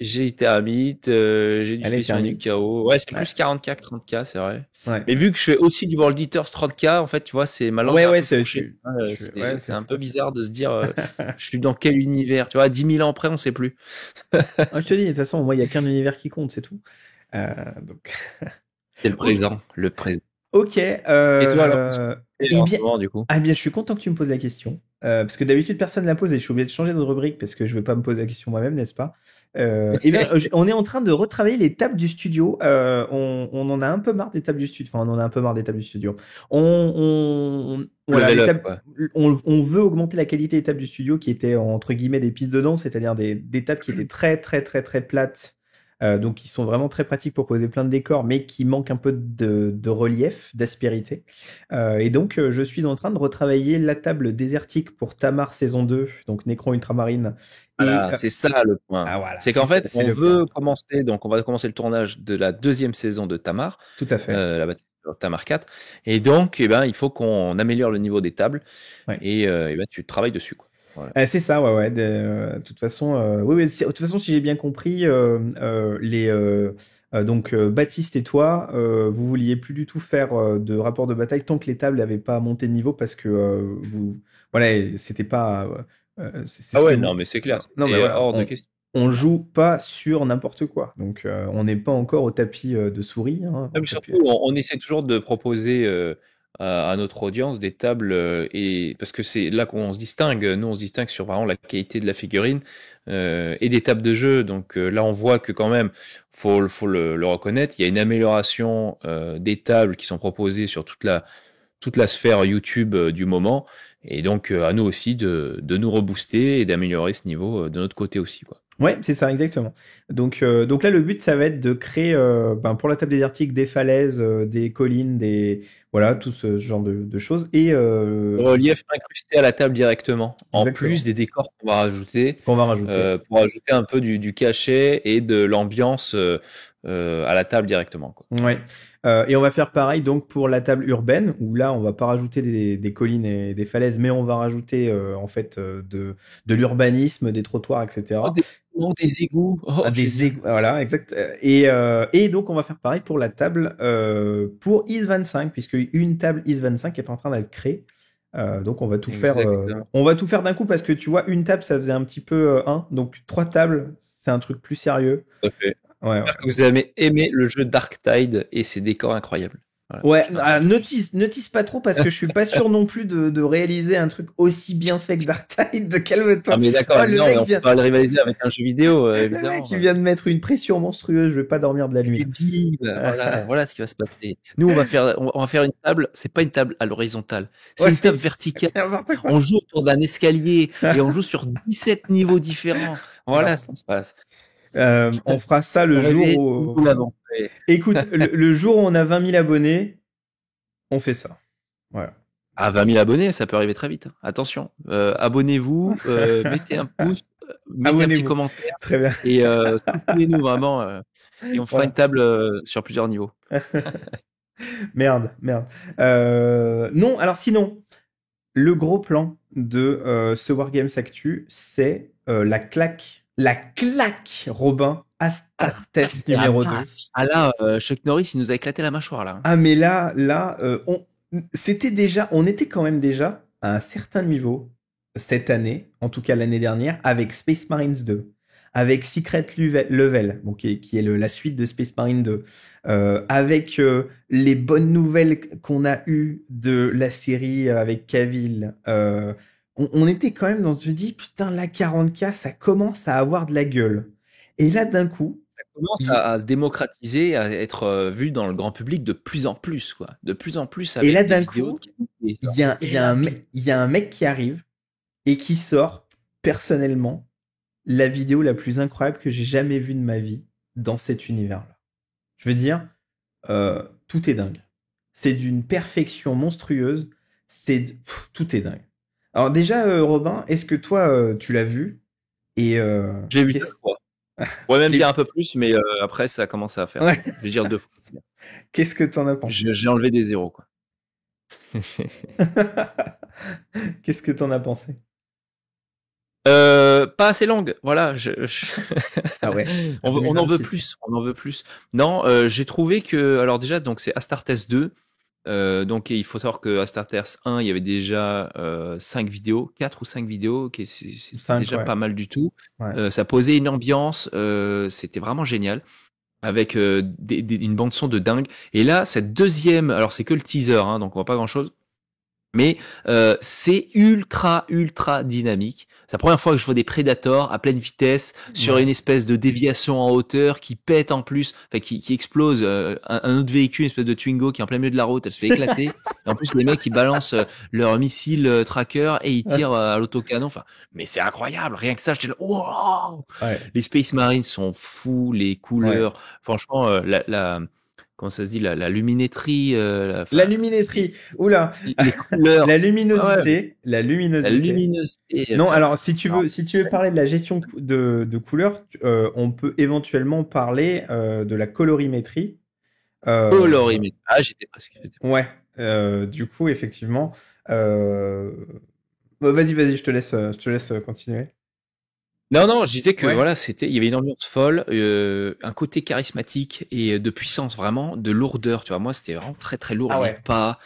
J'ai été Hermite, j'ai du Elle est Space Marine thermique. KO. Ouais, c'est Ouais. plus 40K que 30K, c'est vrai. Ouais. Mais vu que je fais aussi du World Eaters 30K, en fait, tu vois, c'est ma langue Ouais, est un ouais, peu fourchée. Ouais, ouais, c'est c'est un tout peu à fait. bizarre de se dire, je suis dans quel univers. Tu vois, 10 000 ans après, on sait plus. Ah, je te dis, de toute façon, moi, il y a qu'un univers qui compte, c'est tout. Donc, C'est le ok. présent, le présent. Ok. Et toi, alors, qu'est-ce que tu fais Eh en bien, ce moment, du coup? ah bien, je suis content que tu me poses la question. Parce que d'habitude, personne ne la pose et je suis obligé de changer de rubrique parce que je ne veux pas me poser la question moi-même, n'est-ce pas? Eh bien, on est en train de retravailler les tables du studio. On en a un peu marre des tables du studio. Enfin, on en a un peu marre des tables du studio. Voilà, Level les up, tables. quoi. On veut augmenter la qualité des tables du studio qui étaient entre guillemets des pistes de danse, c'est-à-dire des tables qui étaient très très très très plates. Donc qui sont vraiment très pratiques pour poser plein de décors, mais qui manquent un peu de relief, d'aspérité. Et donc je suis en train de retravailler la table désertique pour Tamar saison 2, donc Necron Ultramarine. Et Voilà, c'est ça le point. ah voilà, C'est qu'en fait, c'est le point. on va commencer le tournage de la deuxième saison de Tamar, Tout à fait. la bataille de Tamar 4. Et donc, eh ben, il faut qu'on améliore le niveau des tables Ouais. et ben, tu travailles dessus, quoi. Voilà. C'est ça, ouais, ouais. De toute façon, oui, oui, de toute façon, si j'ai bien compris, donc Baptiste et toi, vous vouliez plus du tout faire de rapport de bataille tant que les tables n'avaient pas monté de niveau parce que voilà, c'était pas, c'est Ah ce que ouais, vous. non, mais c'est clair, Non, mais c'était voilà, hors de question. on joue pas sur n'importe quoi, donc on n'est pas encore au tapis de souris, hein, Ah, au mais tapis. surtout, on essaie toujours de proposer à notre audience des tables et parce que c'est là qu'on se distingue. Nous, on se distingue sur vraiment la qualité de la figurine et des tables de jeu. Donc là, on voit que quand même, faut le reconnaître, il y a une amélioration des tables qui sont proposées sur toute la sphère YouTube du moment. Et donc, à nous aussi de nous rebooster et d'améliorer ce niveau de notre côté aussi, quoi. Ouais, c'est ça, exactement. Donc là, le but, ça va être de créer, pour la table désertique, des falaises, des collines, voilà, tout ce genre de choses. Et Relief incrusté à la table directement, en plus exactement, des décors qu'on va rajouter, qu'on va rajouter. pour ajouter un peu du cachet et de l'ambiance à la table directement, quoi. Ouais. Et on va faire pareil donc pour la table urbaine, où là, on va pas rajouter des collines et des falaises, mais on va rajouter en fait de l'urbanisme, des trottoirs, Oh, etc. des égouts, oh, génial. Voilà, exact. Et donc, on va faire pareil pour la table pour IS-25, puisque une table IS-25 est en train d'être créée. Donc, on va tout faire. Exactement. On va tout faire d'un coup parce que tu vois, une table, ça faisait un petit peu un. Donc, 3 tables, c'est un truc plus sérieux. Tout à fait. Ouais, ouais. J'espère que vous avez aimé le jeu Dark Tide et ses décors incroyables. Voilà, Ouais, je tiens à ne le tease pas trop parce que je suis pas sûr non plus de réaliser un truc aussi bien fait que Dark Tide. Ah, Calme-toi. mais d'accord, Oh, le non, mais mec on peut vient, pas le rivaliser avec un jeu vidéo, le mec, évidemment. il vient de mettre une pression monstrueuse. Je vais pas dormir de la nuit. Et bim, voilà ce qui va se passer. Nous, on va faire une table, c'est pas une table à l'horizontale, c'est Ouais, une table c'est verticale. n'importe quoi. On joue autour d'un escalier et on joue sur 17 niveaux différents. Voilà ce qui se passe. On fera ça le jour Rêver, où. nous l'avons fait. Écoute, le jour où on a 20 000 abonnés, on fait ça. Voilà. À 20 000 abonnés, ça peut arriver très vite. Attention, abonnez-vous, mettez un pouce, mettez un petit Abonnez-vous. commentaire Très bien. et soutenez-nous vraiment. Et on fera Voilà. une table sur plusieurs niveaux. Merde. Non, alors sinon, le gros plan de ce Wargames Actu, c'est la claque, Robin, Astartes numéro 2. Ah là, Chuck Norris, il nous a éclaté la mâchoire là. Ah mais là, on était quand même déjà à un certain niveau cette année, en tout cas l'année dernière, avec Space Marines 2, avec Secret Level, bon, qui est la suite de Space Marine 2, avec les bonnes nouvelles qu'on a eues de la série avec Cavill. On était quand même dans ce dit, putain, la 40K, ça commence à avoir de la gueule. Et là, d'un coup, Ça commence à se démocratiser, à être vu dans le grand public de plus en plus, quoi. De plus en plus et avec là, des d'un vidéos coup, de qualité. il y a un mec qui arrive et qui sort, personnellement, la vidéo la plus incroyable que j'ai jamais vue de ma vie dans cet univers-là. Je veux dire, tout est dingue. C'est d'une perfection monstrueuse. Tout est dingue. Alors déjà, Robin, est-ce que toi, tu l'as vu? Et J'ai vu 2 fois. Je pourrais même Les- dire un peu plus, mais après ça commence à faire. Ouais. Je vais dire 2 fois. Qu'est-ce que t'en as pensé? J'ai enlevé des zéros, quoi. Qu'est-ce que t'en as pensé? Pas assez longue, voilà. Ah ouais. On en veut 2026. plus, on en veut plus. Non, j'ai trouvé que, alors déjà, donc c'est Astartes 2. Donc il faut savoir que Astartes 1, il y avait déjà 5 vidéos, 4 ou 5 vidéos, c'est 5, déjà ouais. pas mal du tout. Ouais. Ça posait une ambiance, c'était vraiment génial, avec une bande son de dingue. Et là, cette deuxième, alors c'est que le teaser, hein, donc on voit pas grand chose. Mais c'est ultra dynamique. C'est la première fois que je vois des Predators à pleine vitesse sur Ouais. une espèce de déviation en hauteur qui pète en plus, enfin qui explose un autre véhicule, une espèce de Twingo qui est en plein milieu de la route, elle se fait éclater. Et en plus les mecs ils balancent leur missile tracker et ils tirent à l'autocanon. Enfin, mais c'est incroyable. Rien que ça, j'étais là, wow. Ouais. Les Space Marines sont fous, les couleurs. Franchement, comment ça se dit, la luminétrie, La luminétrie. Oula. les couleurs. La Ouais, luminosité. La la luminosité. luminosité. Non, Enfin, alors si tu non. veux parler de la gestion de couleurs, on peut éventuellement parler de la colorimétrie. Colorimétrie. Ah, j'étais presque. Ouais. Du coup, effectivement, Vas-y, je te laisse continuer. Non, non, je disais que Ouais. voilà, il y avait une ambiance folle, un côté charismatique et de puissance vraiment, de lourdeur. Tu vois, moi, c'était vraiment très très lourd. Ah Les ouais. pas,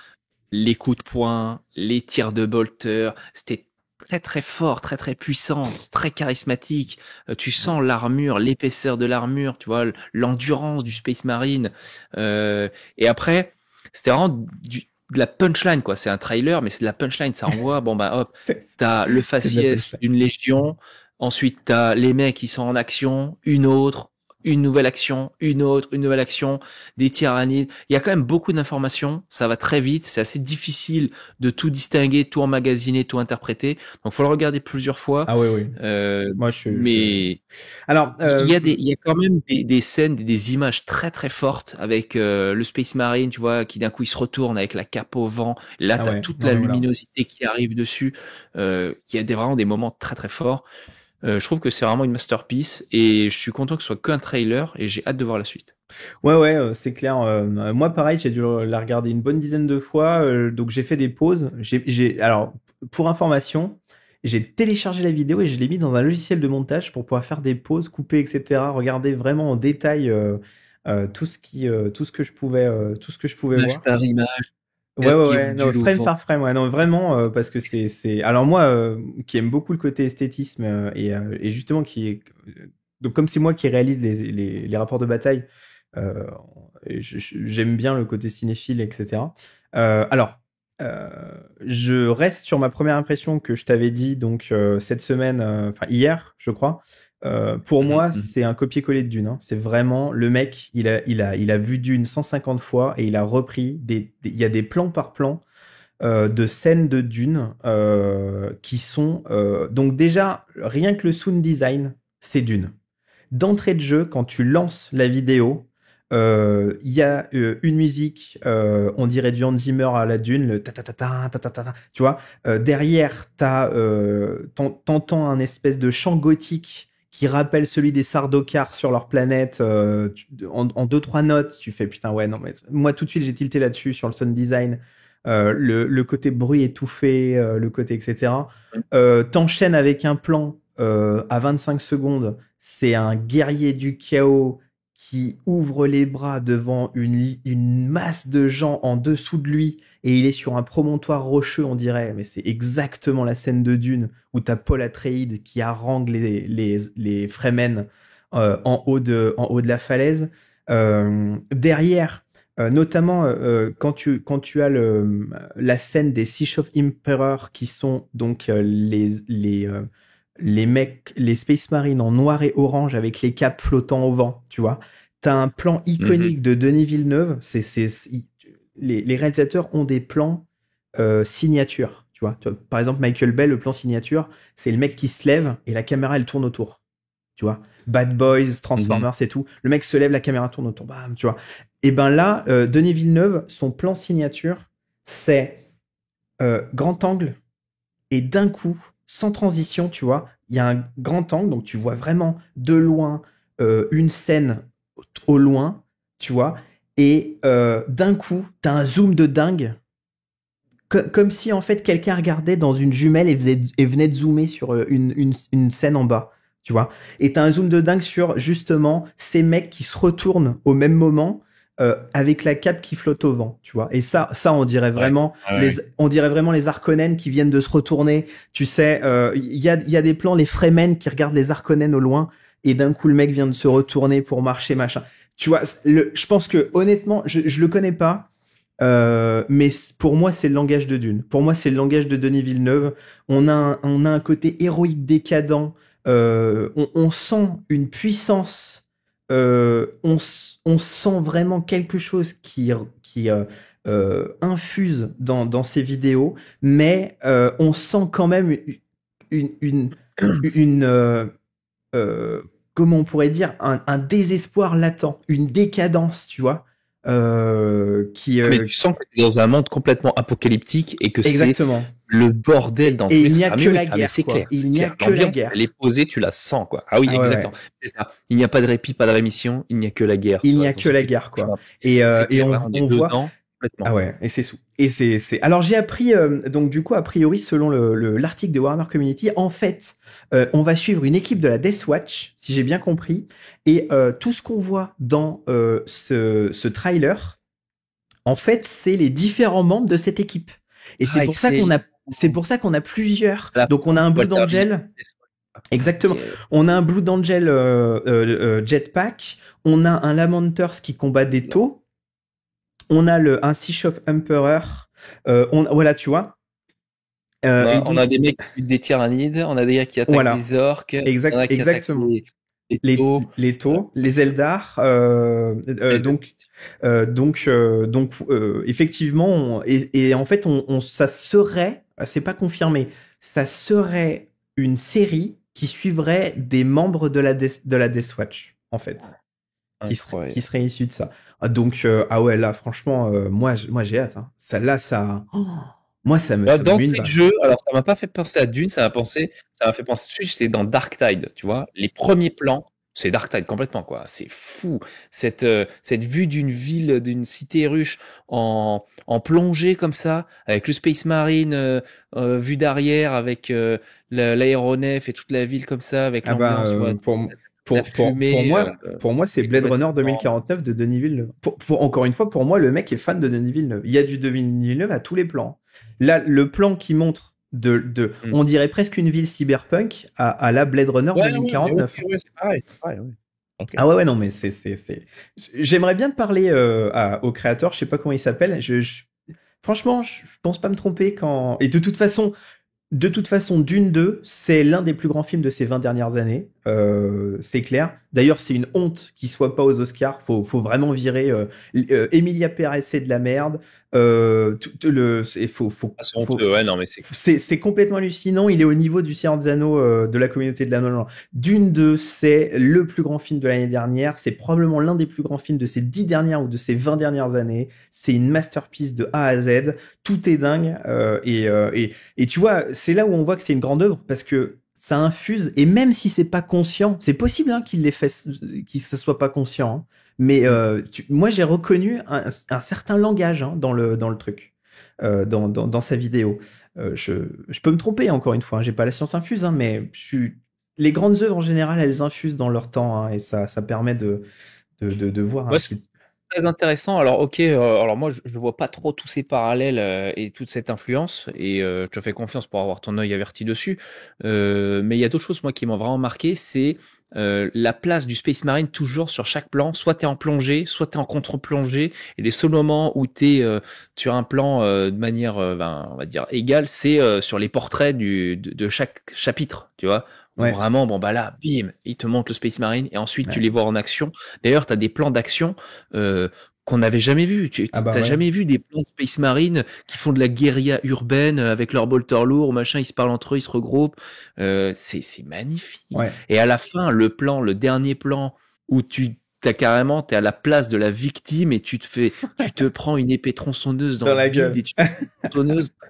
les coups de poing, les tirs de bolter, c'était très très fort, très très puissant, très charismatique. Tu sens l'armure, l'épaisseur de l'armure, tu vois, l'endurance du Space Marine. Et après, c'était vraiment de la punchline, quoi. C'est un trailer, mais c'est de la punchline. Ça envoie, bon bah hop, C'est t'as le c'est de la faciès punchline. d'une légion. Ensuite, t'as les mecs qui sont en action, une autre, une nouvelle action, une autre, une nouvelle action, des tyrannides. Il y a quand même beaucoup d'informations, ça va très vite, c'est assez difficile de tout distinguer, tout emmagasiner, tout interpréter. Donc, faut le regarder plusieurs fois. Ah oui. Moi, Mais Alors, il y a quand même des scènes, des images très très fortes avec le Space Marine, tu vois, qui d'un coup il se retourne avec la cape au vent. Là, ah t'as ouais. toute Non la mais voilà. luminosité qui arrive dessus. Il y a vraiment des moments très très forts. Je trouve que c'est vraiment une masterpiece et je suis content que ce soit qu'un trailer et j'ai hâte de voir la suite. Ouais, c'est clair. Moi, pareil, j'ai dû la regarder une bonne dizaine de fois. Donc, j'ai fait des pauses. Alors, pour information, j'ai téléchargé la vidéo et je l'ai mis dans un logiciel de montage pour pouvoir faire des pauses, couper, etc. Regarder vraiment en détail tout ce que je pouvais Image voir. par image, Ouais. Non, capitule au frame vent. par frame. Ouais, non, vraiment, parce que Alors moi, qui aime beaucoup le côté esthétisme et justement donc comme c'est moi qui réalise les rapports de bataille. Euh, et j'aime bien le côté cinéphile, etc. Alors, euh, je reste sur ma première impression que je t'avais dit donc cette semaine, enfin hier, je crois. Pour Mhm, moi, mhm. c'est un copier-coller de Dune. Hein. C'est vraiment le mec, il a vu Dune 150 fois et il a repris il y a des plans par plan de scènes de Dune qui sont donc déjà rien que le sound design, c'est Dune. D'entrée de jeu, quand tu lances la vidéo, il y a une musique, on dirait du Hans Zimmer à la Dune, le ta ta ta ta ta ta ta, ta, tu vois. Derrière, t'entends un espèce de chant gothique qui rappelle celui des Sardaukar sur leur planète en deux trois notes. Tu fais putain ouais non mais moi tout de suite j'ai tilté là-dessus sur le sound design, le côté bruit étouffé, le côté etc. T'enchaînes avec un plan à 25 secondes, c'est un guerrier du chaos qui ouvre les bras devant une masse de gens en dessous de lui et il est sur un promontoire rocheux, on dirait, mais c'est exactement la scène de Dune où t'as Paul Atreides qui harangue les Fremen en haut de la falaise. Derrière, notamment quand tu as la scène des Siege of Emperor qui sont donc les mecs, les Space Marines en noir et orange avec les capes flottant au vent, tu vois. T'as un plan Mhm. iconique de Denis Villeneuve. Les réalisateurs ont des plans signature, tu vois. Par exemple, Michael Bay, le plan signature, c'est le mec qui se lève et la caméra elle tourne autour, tu vois. Bad Boys, Mhm. Transformers et tout. Le mec se lève, la caméra tourne autour, bam, tu vois. Et ben là, Denis Villeneuve, son plan signature, c'est grand angle, et d'un coup, sans transition, tu vois, il y a un grand angle, donc tu vois vraiment de loin une scène au loin, tu vois, et d'un coup, t'as un zoom de dingue, comme si en fait quelqu'un regardait dans une jumelle et venait de zoomer sur une scène en bas, tu vois. Et t'as un zoom de dingue sur justement ces mecs qui se retournent au même moment avec la cape qui flotte au vent, tu vois. Et ça Ouais. Ouais, ouais. on dirait vraiment les Harkonnen qui viennent de se retourner. Tu sais, il y a des plans, les Fremen qui regardent les Harkonnen au loin et d'un coup le mec vient de se retourner pour marcher machin. Tu vois, je pense que honnêtement, je le connais pas. Mais pour moi, c'est le langage de Dune. Pour moi, c'est le langage de Denis Villeneuve. On a un côté héroïque décadent. On sent une puissance. On sent vraiment quelque chose qui infuse dans ces vidéos, mais on sent quand même une, une, une comment on pourrait dire, un désespoir latent, une décadence, tu vois, qui, Ah, mais tu sens que tu es dans un monde complètement apocalyptique et que c'est exactement. le bordel dans Et tous les il n'y sens. a Ah mais que oui, la ah mais guerre, quoi. Il c'est n'y a clair. que la L'ambiance, elle est guerre. posée, tu la sens quoi. Ah oui, Ah ouais, exactement. ouais. C'est ça. Il n'y a pas de répit, pas de rémission, il n'y a que la guerre, Il tu n'y vois, a dans que ce la film. guerre, quoi. Franchement, c'est Et clair, là, on est on voit, dedans. Ah complètement. ouais, et c'est. Alors j'ai appris donc du coup a priori selon l'article de Warhammer Community, en fait, on va suivre une équipe de la Death Watch, si j'ai bien compris, et tout ce qu'on voit dans ce trailer, en fait, c'est les différents membres de cette équipe. Et Ah, excellent. c'est pour ça qu'on a plusieurs. À la Donc on fin, a un Blood Walter Vision. Angel. Exactement. Ok. On a un Blood Angel Jetpack. On a un Lamenters qui combat des taux. On a un Siege of Emperor. Voilà, tu vois. Et On donc, a des mecs qui butent des tyrannides, on a des gars qui attaquent voilà. des orques, on a qui attaquent Exactement. les taureaux. Les taux, les Eldar. Effectivement, et en fait, ça serait, c'est pas confirmé, ça serait une série qui suivrait des membres de la Death Watch, en fait, qui Incroyable. serait issue de ça. Ah ouais, là, franchement, moi j'ai hâte. Hein. Celle-là, ça, moi, Bah, ça me met une d'entrée de baffe. jeu, alors ça m'a pas fait penser à Dune, ça m'a fait penser tout de suite, j'étais dans Dark Tide, tu vois. Les premiers plans, c'est Dark Tide complètement, quoi. C'est fou. Cette vue d'une ville, d'une cité ruche en plongée comme ça, avec le Space Marine vue d'arrière, avec l'aéronef et toute la ville comme ça, avec Ah bah, l'ambiance, tu vois, la fumée, pour moi, c'est est Blade Runner complètement. 2049 de Denis Villeneuve. Encore une fois, pour moi, le mec est fan de Denis Villeneuve. Il y a du Denis Villeneuve à tous les plans. Là, le plan qui montre Hmm. on dirait presque une ville cyberpunk à la Blade Runner Ouais, ouais, mais oui, 2049. oui, c'est pareil, ouais. Ok. Ah ouais, ouais, non, mais j'aimerais bien te parler au créateur, je sais pas comment il s'appelle. Franchement, je pense pas me tromper quand. Et de toute façon, Dune 2, c'est l'un des plus grands films de ces 20 dernières années. C'est clair. D'ailleurs, c'est une honte qu'il soit pas aux Oscars. Faut vraiment virer. Emilia Pérez, c'est de la merde. Ah, c'est honteux, ouais, non, mais c'est. C'est complètement hallucinant. Il est au niveau du Seigneur des Anneaux de la communauté de l'anneau. Non, non. Dune 2, c'est le plus grand film de l'année dernière. C'est probablement l'un des plus grands films de ces 10 dernières ou de ces 20 dernières années. C'est une masterpiece de A à Z. Tout est dingue. Et tu vois, c'est là où on voit que c'est une grande œuvre parce que ça infuse, et même si c'est pas conscient, c'est possible hein, qu'il l'ait fait, qu'il ne soit pas conscient, hein, mais moi j'ai reconnu un certain langage hein, dans le truc, dans sa vidéo. Je peux me tromper encore une fois, hein, j'ai pas la science infuse, hein, mais les grandes œuvres en général elles infusent dans leur temps hein, et ça permet de voir un Ouais, c'est petit. très intéressant. Alors, ok, alors moi, je vois pas trop tous ces parallèles et toute cette influence, et je te fais confiance pour avoir ton œil averti dessus. Mais il y a d'autres choses, moi, qui m'ont vraiment marqué, c'est la place du Space Marine toujours sur chaque plan. Soit t'es en plongée, soit t'es en contre-plongée, et les seuls moments où t'es sur un plan de manière, ben, on va dire, égale, c'est sur les portraits de chaque chapitre, tu vois. Où Ouais, vraiment, bon bah là, bim, il te montre le Space Marine, et ensuite tu ouais. les vois en action. D'ailleurs, tu as des plans d'action qu'on n'avait jamais vus. Tu Ah bah n'as ouais, jamais vu des plans de Space Marine qui font de la guérilla urbaine avec leurs bolters lourds, machin, ils se parlent entre eux, ils se regroupent. C'est magnifique. ouais. Et à la fin, le dernier plan où t'es à la place de la victime et tu te prends une épée tronçonneuse dans Dans le la bide et gueule.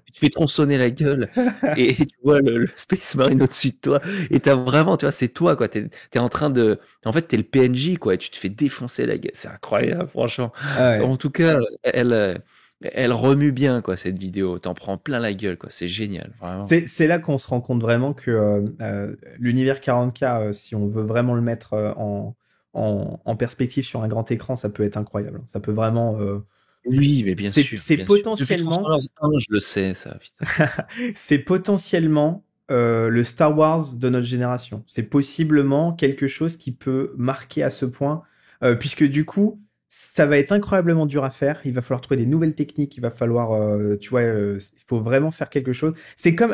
tu te fais tronçonner la gueule et tu vois le Space Marine au-dessus de toi et t'as vraiment, tu vois, c'est toi, quoi. T'es en train de, en fait, t'es le PNJ, quoi, et tu te fais défoncer la gueule. C'est incroyable, franchement. Ah ouais. En tout cas, elle remue bien, quoi, cette vidéo. T'en prends plein la gueule, quoi. C'est génial, vraiment. C'est là qu'on se rend compte vraiment que l'univers 40K, si on veut vraiment le mettre en perspective sur un grand écran, ça peut être incroyable. Ça peut vraiment. Oui, mais bien sûr, C'est bien sûr. Depuis potentiellement, Transformers 1, je le sais, ça, putain. c'est potentiellement le Star Wars de notre génération. C'est possiblement quelque chose qui peut marquer à ce point, puisque du coup, ça va être incroyablement dur à faire. Il va falloir trouver des nouvelles techniques. Il va falloir, tu vois, il faut vraiment faire quelque chose. C'est comme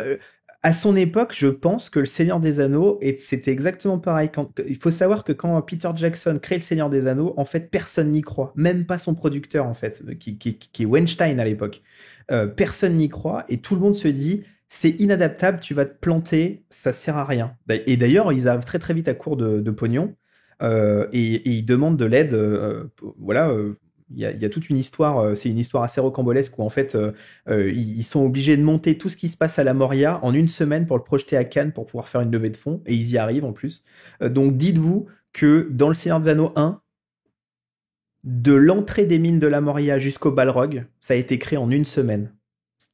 à son époque, je pense que le Seigneur des Anneaux, et c'était exactement pareil. Il faut savoir que quand Peter Jackson crée le Seigneur des Anneaux, en fait, personne n'y croit, même pas son producteur en fait, qui est Weinstein à l'époque. Personne n'y croit et tout le monde se dit c'est inadaptable, tu vas te planter, ça sert à rien. Et d'ailleurs, ils arrivent très très vite à court de pognon et ils demandent de l'aide. Voilà, il y a toute une histoire, c'est une histoire assez rocambolesque où en fait ils sont obligés de monter tout ce qui se passe à la Moria en une semaine pour le projeter à Cannes pour pouvoir faire une levée de fonds et ils y arrivent en plus. Donc dites-vous que dans le Seigneur des Anneaux 1, De l'entrée des mines de la Moria jusqu'au Balrog, ça a été créé en une semaine.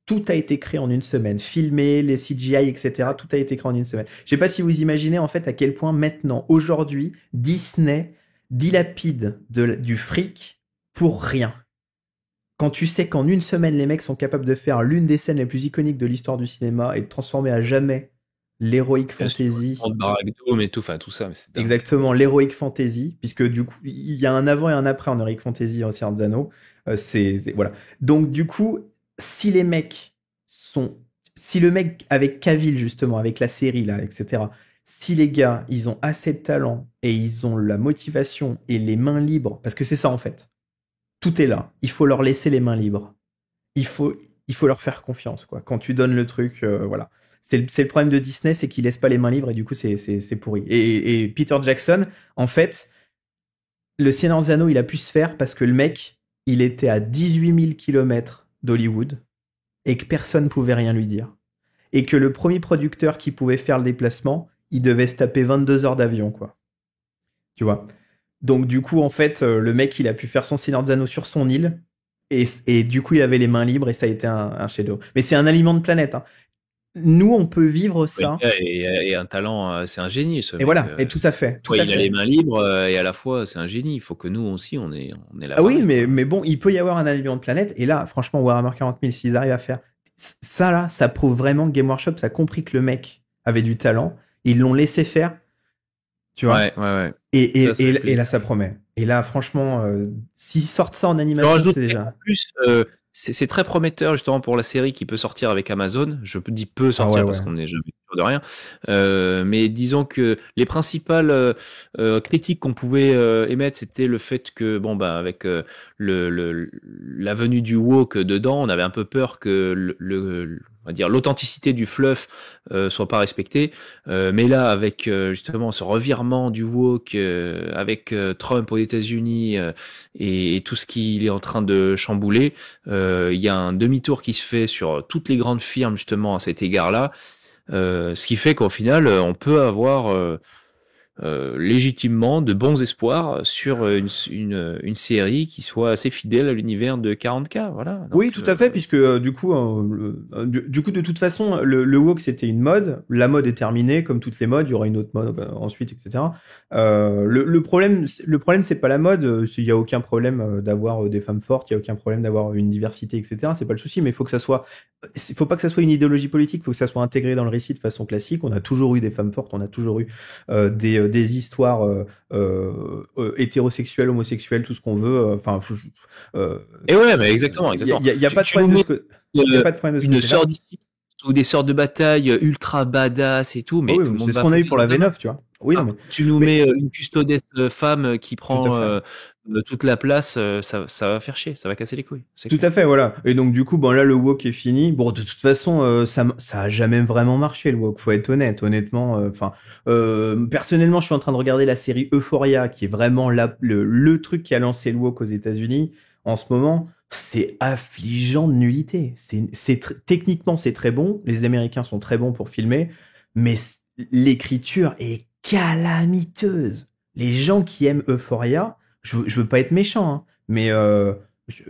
Tout a été créé en une semaine. Filmé, les CGI, etc. Tout a été créé en une semaine. Je sais pas si vous imaginez en fait à quel point maintenant, aujourd'hui, Disney dilapide du fric pour rien. Quand tu sais qu'en une semaine, les mecs sont capables de faire l'une des scènes les plus iconiques de l'histoire du cinéma et de transformer à jamais l'heroic fantasy. Baragdome et tout, enfin tout ça. Mais c'est exactement, l'heroic fantasy, puisque du coup, il y a un avant et un après en heroic fantasy en Seigneur des Anneaux. Voilà. Donc du coup, si les mecs sont, si le mec avec Cavill justement, avec la série là, etc. Si les gars, ils ont assez de talent et ils ont la motivation et les mains libres, parce que c'est ça en fait. Tout est là. Il faut leur laisser les mains libres. Il faut, il faut leur faire confiance, quoi. Quand tu donnes le truc, voilà. C'est le problème de Disney, c'est qu'ils laissent pas les mains libres et du coup, c'est pourri. Et Peter Jackson, en fait, le Seigneur des Anneaux, il a pu se faire parce que le mec, il était à 18 000 kilomètres d'Hollywood et que personne pouvait rien lui dire. Et que le premier producteur qui pouvait faire le déplacement, il devait se taper 22 heures d'avion, quoi. Tu vois. Donc du coup, en fait, le mec, il a pu faire son Seigneur des Anneaux sur son île, et du coup, il avait les mains libres, et ça a été un chef-d'œuvre. Mais c'est un aliment de planète. Hein. Nous, on peut vivre ça. Et un talent, c'est un génie, ce et mec. Voilà, et tout à fait. Tout ouais, à il fait. a les mains libres, et à la fois, c'est un génie. Il faut que nous aussi, on est là. Ah oui, mais bon, il peut y avoir un aliment de planète, et là, franchement, Warhammer 40 000, s'ils arrivent à faire ça, là, ça prouve vraiment que Game Workshop, ça a compris que le mec avait du talent, ils l'ont laissé faire. Tu vois. Ouais. Et là, ça promet. Et là, franchement, s'ils sortent ça en animation, c'est déjà. En plus, c'est très prometteur justement pour la série qui peut sortir avec Amazon. Je dis peut sortir parce qu'on n'est jamais sûr de rien. Mais disons que les principales critiques qu'on pouvait émettre, c'était le fait que bon bah avec la venue du woke dedans, on avait un peu peur que on va dire l'authenticité du fluff soit pas respectée. Mais là, avec justement ce revirement du woke, avec Trump aux États-Unis et tout ce qu'il est en train de chambouler, il y a un demi-tour qui se fait sur toutes les grandes firmes justement à cet égard-là, ce qui fait qu'au final, on peut avoir légitimement de bons espoirs sur une série qui soit assez fidèle à l'univers de 40K, voilà. Donc, oui, tout à fait, puisque du coup, de toute façon, le woke c'était une mode. La mode est terminée, comme toutes les modes. Il y aura une autre mode ensuite, etc. Le problème, c'est pas la mode. Il y a aucun problème d'avoir des femmes fortes. Il y a aucun problème d'avoir une diversité, etc. C'est pas le souci, mais il faut que ça soit, faut pas que ça soit une idéologie politique. Il faut que ça soit intégré dans le récit de façon classique. On a toujours eu des femmes fortes. On a toujours eu des histoires hétérosexuelles, homosexuelles, tout ce qu'on veut. Enfin, et ouais, mais exactement. Il y a pas de problème de ce que. Il y a pas de problème de ce une sœur d'ici ou des sœurs de bataille ultra badass et tout, mais oui, tout le monde c'est ce qu'on a eu pour la V9, tu vois. Oui, non, mais tu nous mets une custodesse femme qui prend toute la place, ça va faire chier, ça va casser les couilles. Tout à fait, voilà. Et donc du coup, bon là le woke est fini. Bon, de toute façon, ça a jamais vraiment marché le woke. Faut être honnête, honnêtement. Enfin, personnellement, je suis en train de regarder la série Euphoria, qui est vraiment le truc qui a lancé le woke aux États-Unis en ce moment. C'est affligeant de nullité. Techniquement c'est très bon. Les Américains sont très bons pour filmer, mais l'écriture est calamiteuse. Les gens qui aiment Euphoria, je veux pas être méchant, hein, mais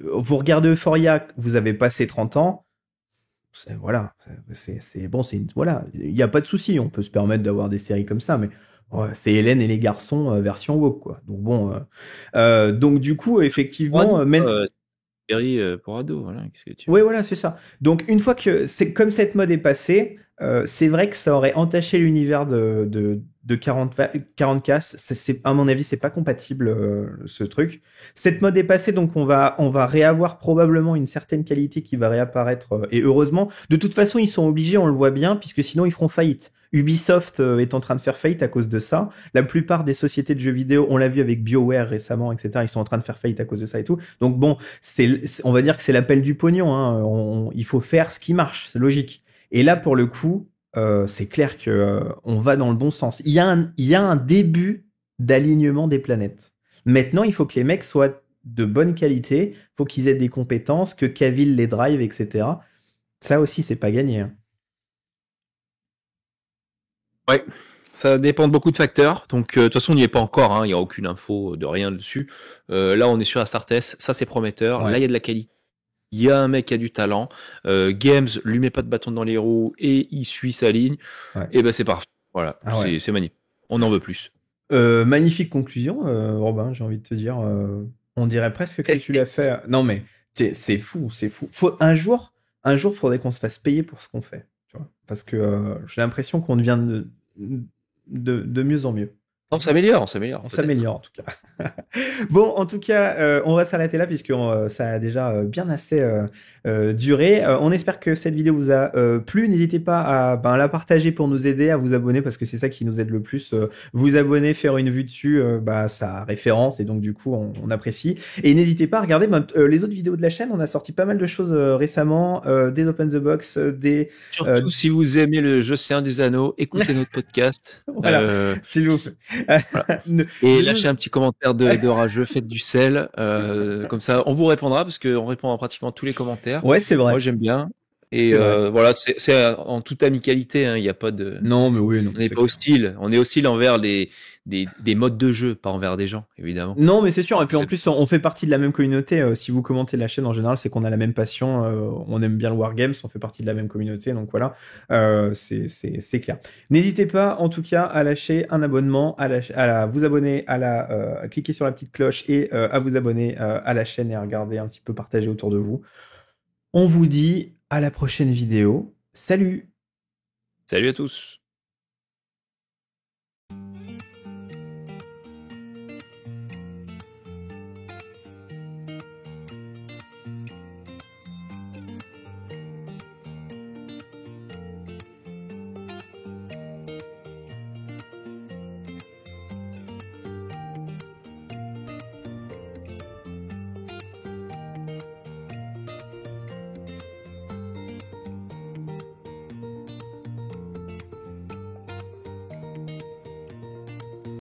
vous regardez Euphoria, vous avez passé 30 ans, voilà, c'est bon, voilà, il y a pas de souci, on peut se permettre d'avoir des séries comme ça, mais ouais, c'est Hélène et les garçons version woke, quoi. Donc bon, donc du coup, effectivement, série pour ados, voilà. Oui, voilà, c'est ça. Donc une fois que c'est comme cette mode est passée, c'est vrai que ça aurait entaché l'univers de 40K. À mon avis, c'est pas compatible ce truc. Cette mode est passée, donc on va réavoir probablement une certaine qualité qui va réapparaître. Et heureusement, de toute façon, ils sont obligés, on le voit bien, puisque sinon ils feront faillite. Ubisoft est en train de faire faillite à cause de ça. La plupart des sociétés de jeux vidéo, on l'a vu avec BioWare récemment, etc. Ils sont en train de faire faillite à cause de ça et tout. Donc bon, on va dire que c'est l'appel du pognon. Hein. Il faut faire ce qui marche, c'est logique. Et là, pour le coup, c'est clair que on va dans le bon sens. Il y a un début d'alignement des planètes. Maintenant, il faut que les mecs soient de bonne qualité. Il faut qu'ils aient des compétences, que Cavill les drive, etc. Ça aussi, c'est pas gagné. Hein. Ouais, Ça dépend de beaucoup de facteurs. Donc, de toute façon, on n'y est pas encore. Hein. Il n'y a aucune info de rien dessus. Là, on est sur la Start test. Ça, c'est prometteur. Ouais. Là, il y a de la qualité. Il y a un mec qui a du talent. Games lui met pas de bâton dans les roues et il suit sa ligne. Ouais. Et ben, c'est parfait. Voilà. Ah ouais. C'est magnifique. On en veut plus. Magnifique conclusion, Robin, j'ai envie de te dire. On dirait presque que tu l'as fait. Non, mais c'est fou, c'est fou. Un jour, faudrait qu'on se fasse payer pour ce qu'on fait. Tu vois, parce que j'ai l'impression qu'on devient de mieux en mieux. On s'améliore, on s'améliore. On s'améliore en tout cas. Bon, en tout cas, on va s'arrêter là puisque ça a déjà bien assez duré. On espère que cette vidéo vous a plu. N'hésitez pas à la partager pour nous aider, à vous abonner parce que c'est ça qui nous aide le plus. Vous abonner, faire une vue dessus, ça référence et donc du coup on apprécie. Et n'hésitez pas à regarder les autres vidéos de la chaîne. On a sorti pas mal de choses récemment, des Open the Box, des... Surtout si vous aimez le jeu Seigneur des Anneaux, écoutez notre podcast. Voilà, s'il vous plaît. Voilà. Et lâchez un petit commentaire de rageux, faites du sel, comme ça on vous répondra parce qu'on répond à pratiquement tous les commentaires. Ouais, c'est vrai. Moi j'aime bien. Et voilà, c'est en toute amicalité, hein, il n'y a pas de... Non, mais oui, non. On n'est pas hostile, on est hostile envers des modes de jeu, pas envers des gens, évidemment. Non, mais c'est sûr. Et puis en plus, on fait partie de la même communauté. Si vous commentez la chaîne en général, c'est qu'on a la même passion. On aime bien le Wargames, on fait partie de la même communauté. Donc voilà, c'est clair. N'hésitez pas, en tout cas, à lâcher un abonnement, vous abonner, à cliquer sur la petite cloche et à vous abonner à la chaîne et à regarder un petit peu, partager autour de vous. On vous dit à la prochaine vidéo. Salut! Salut à tous!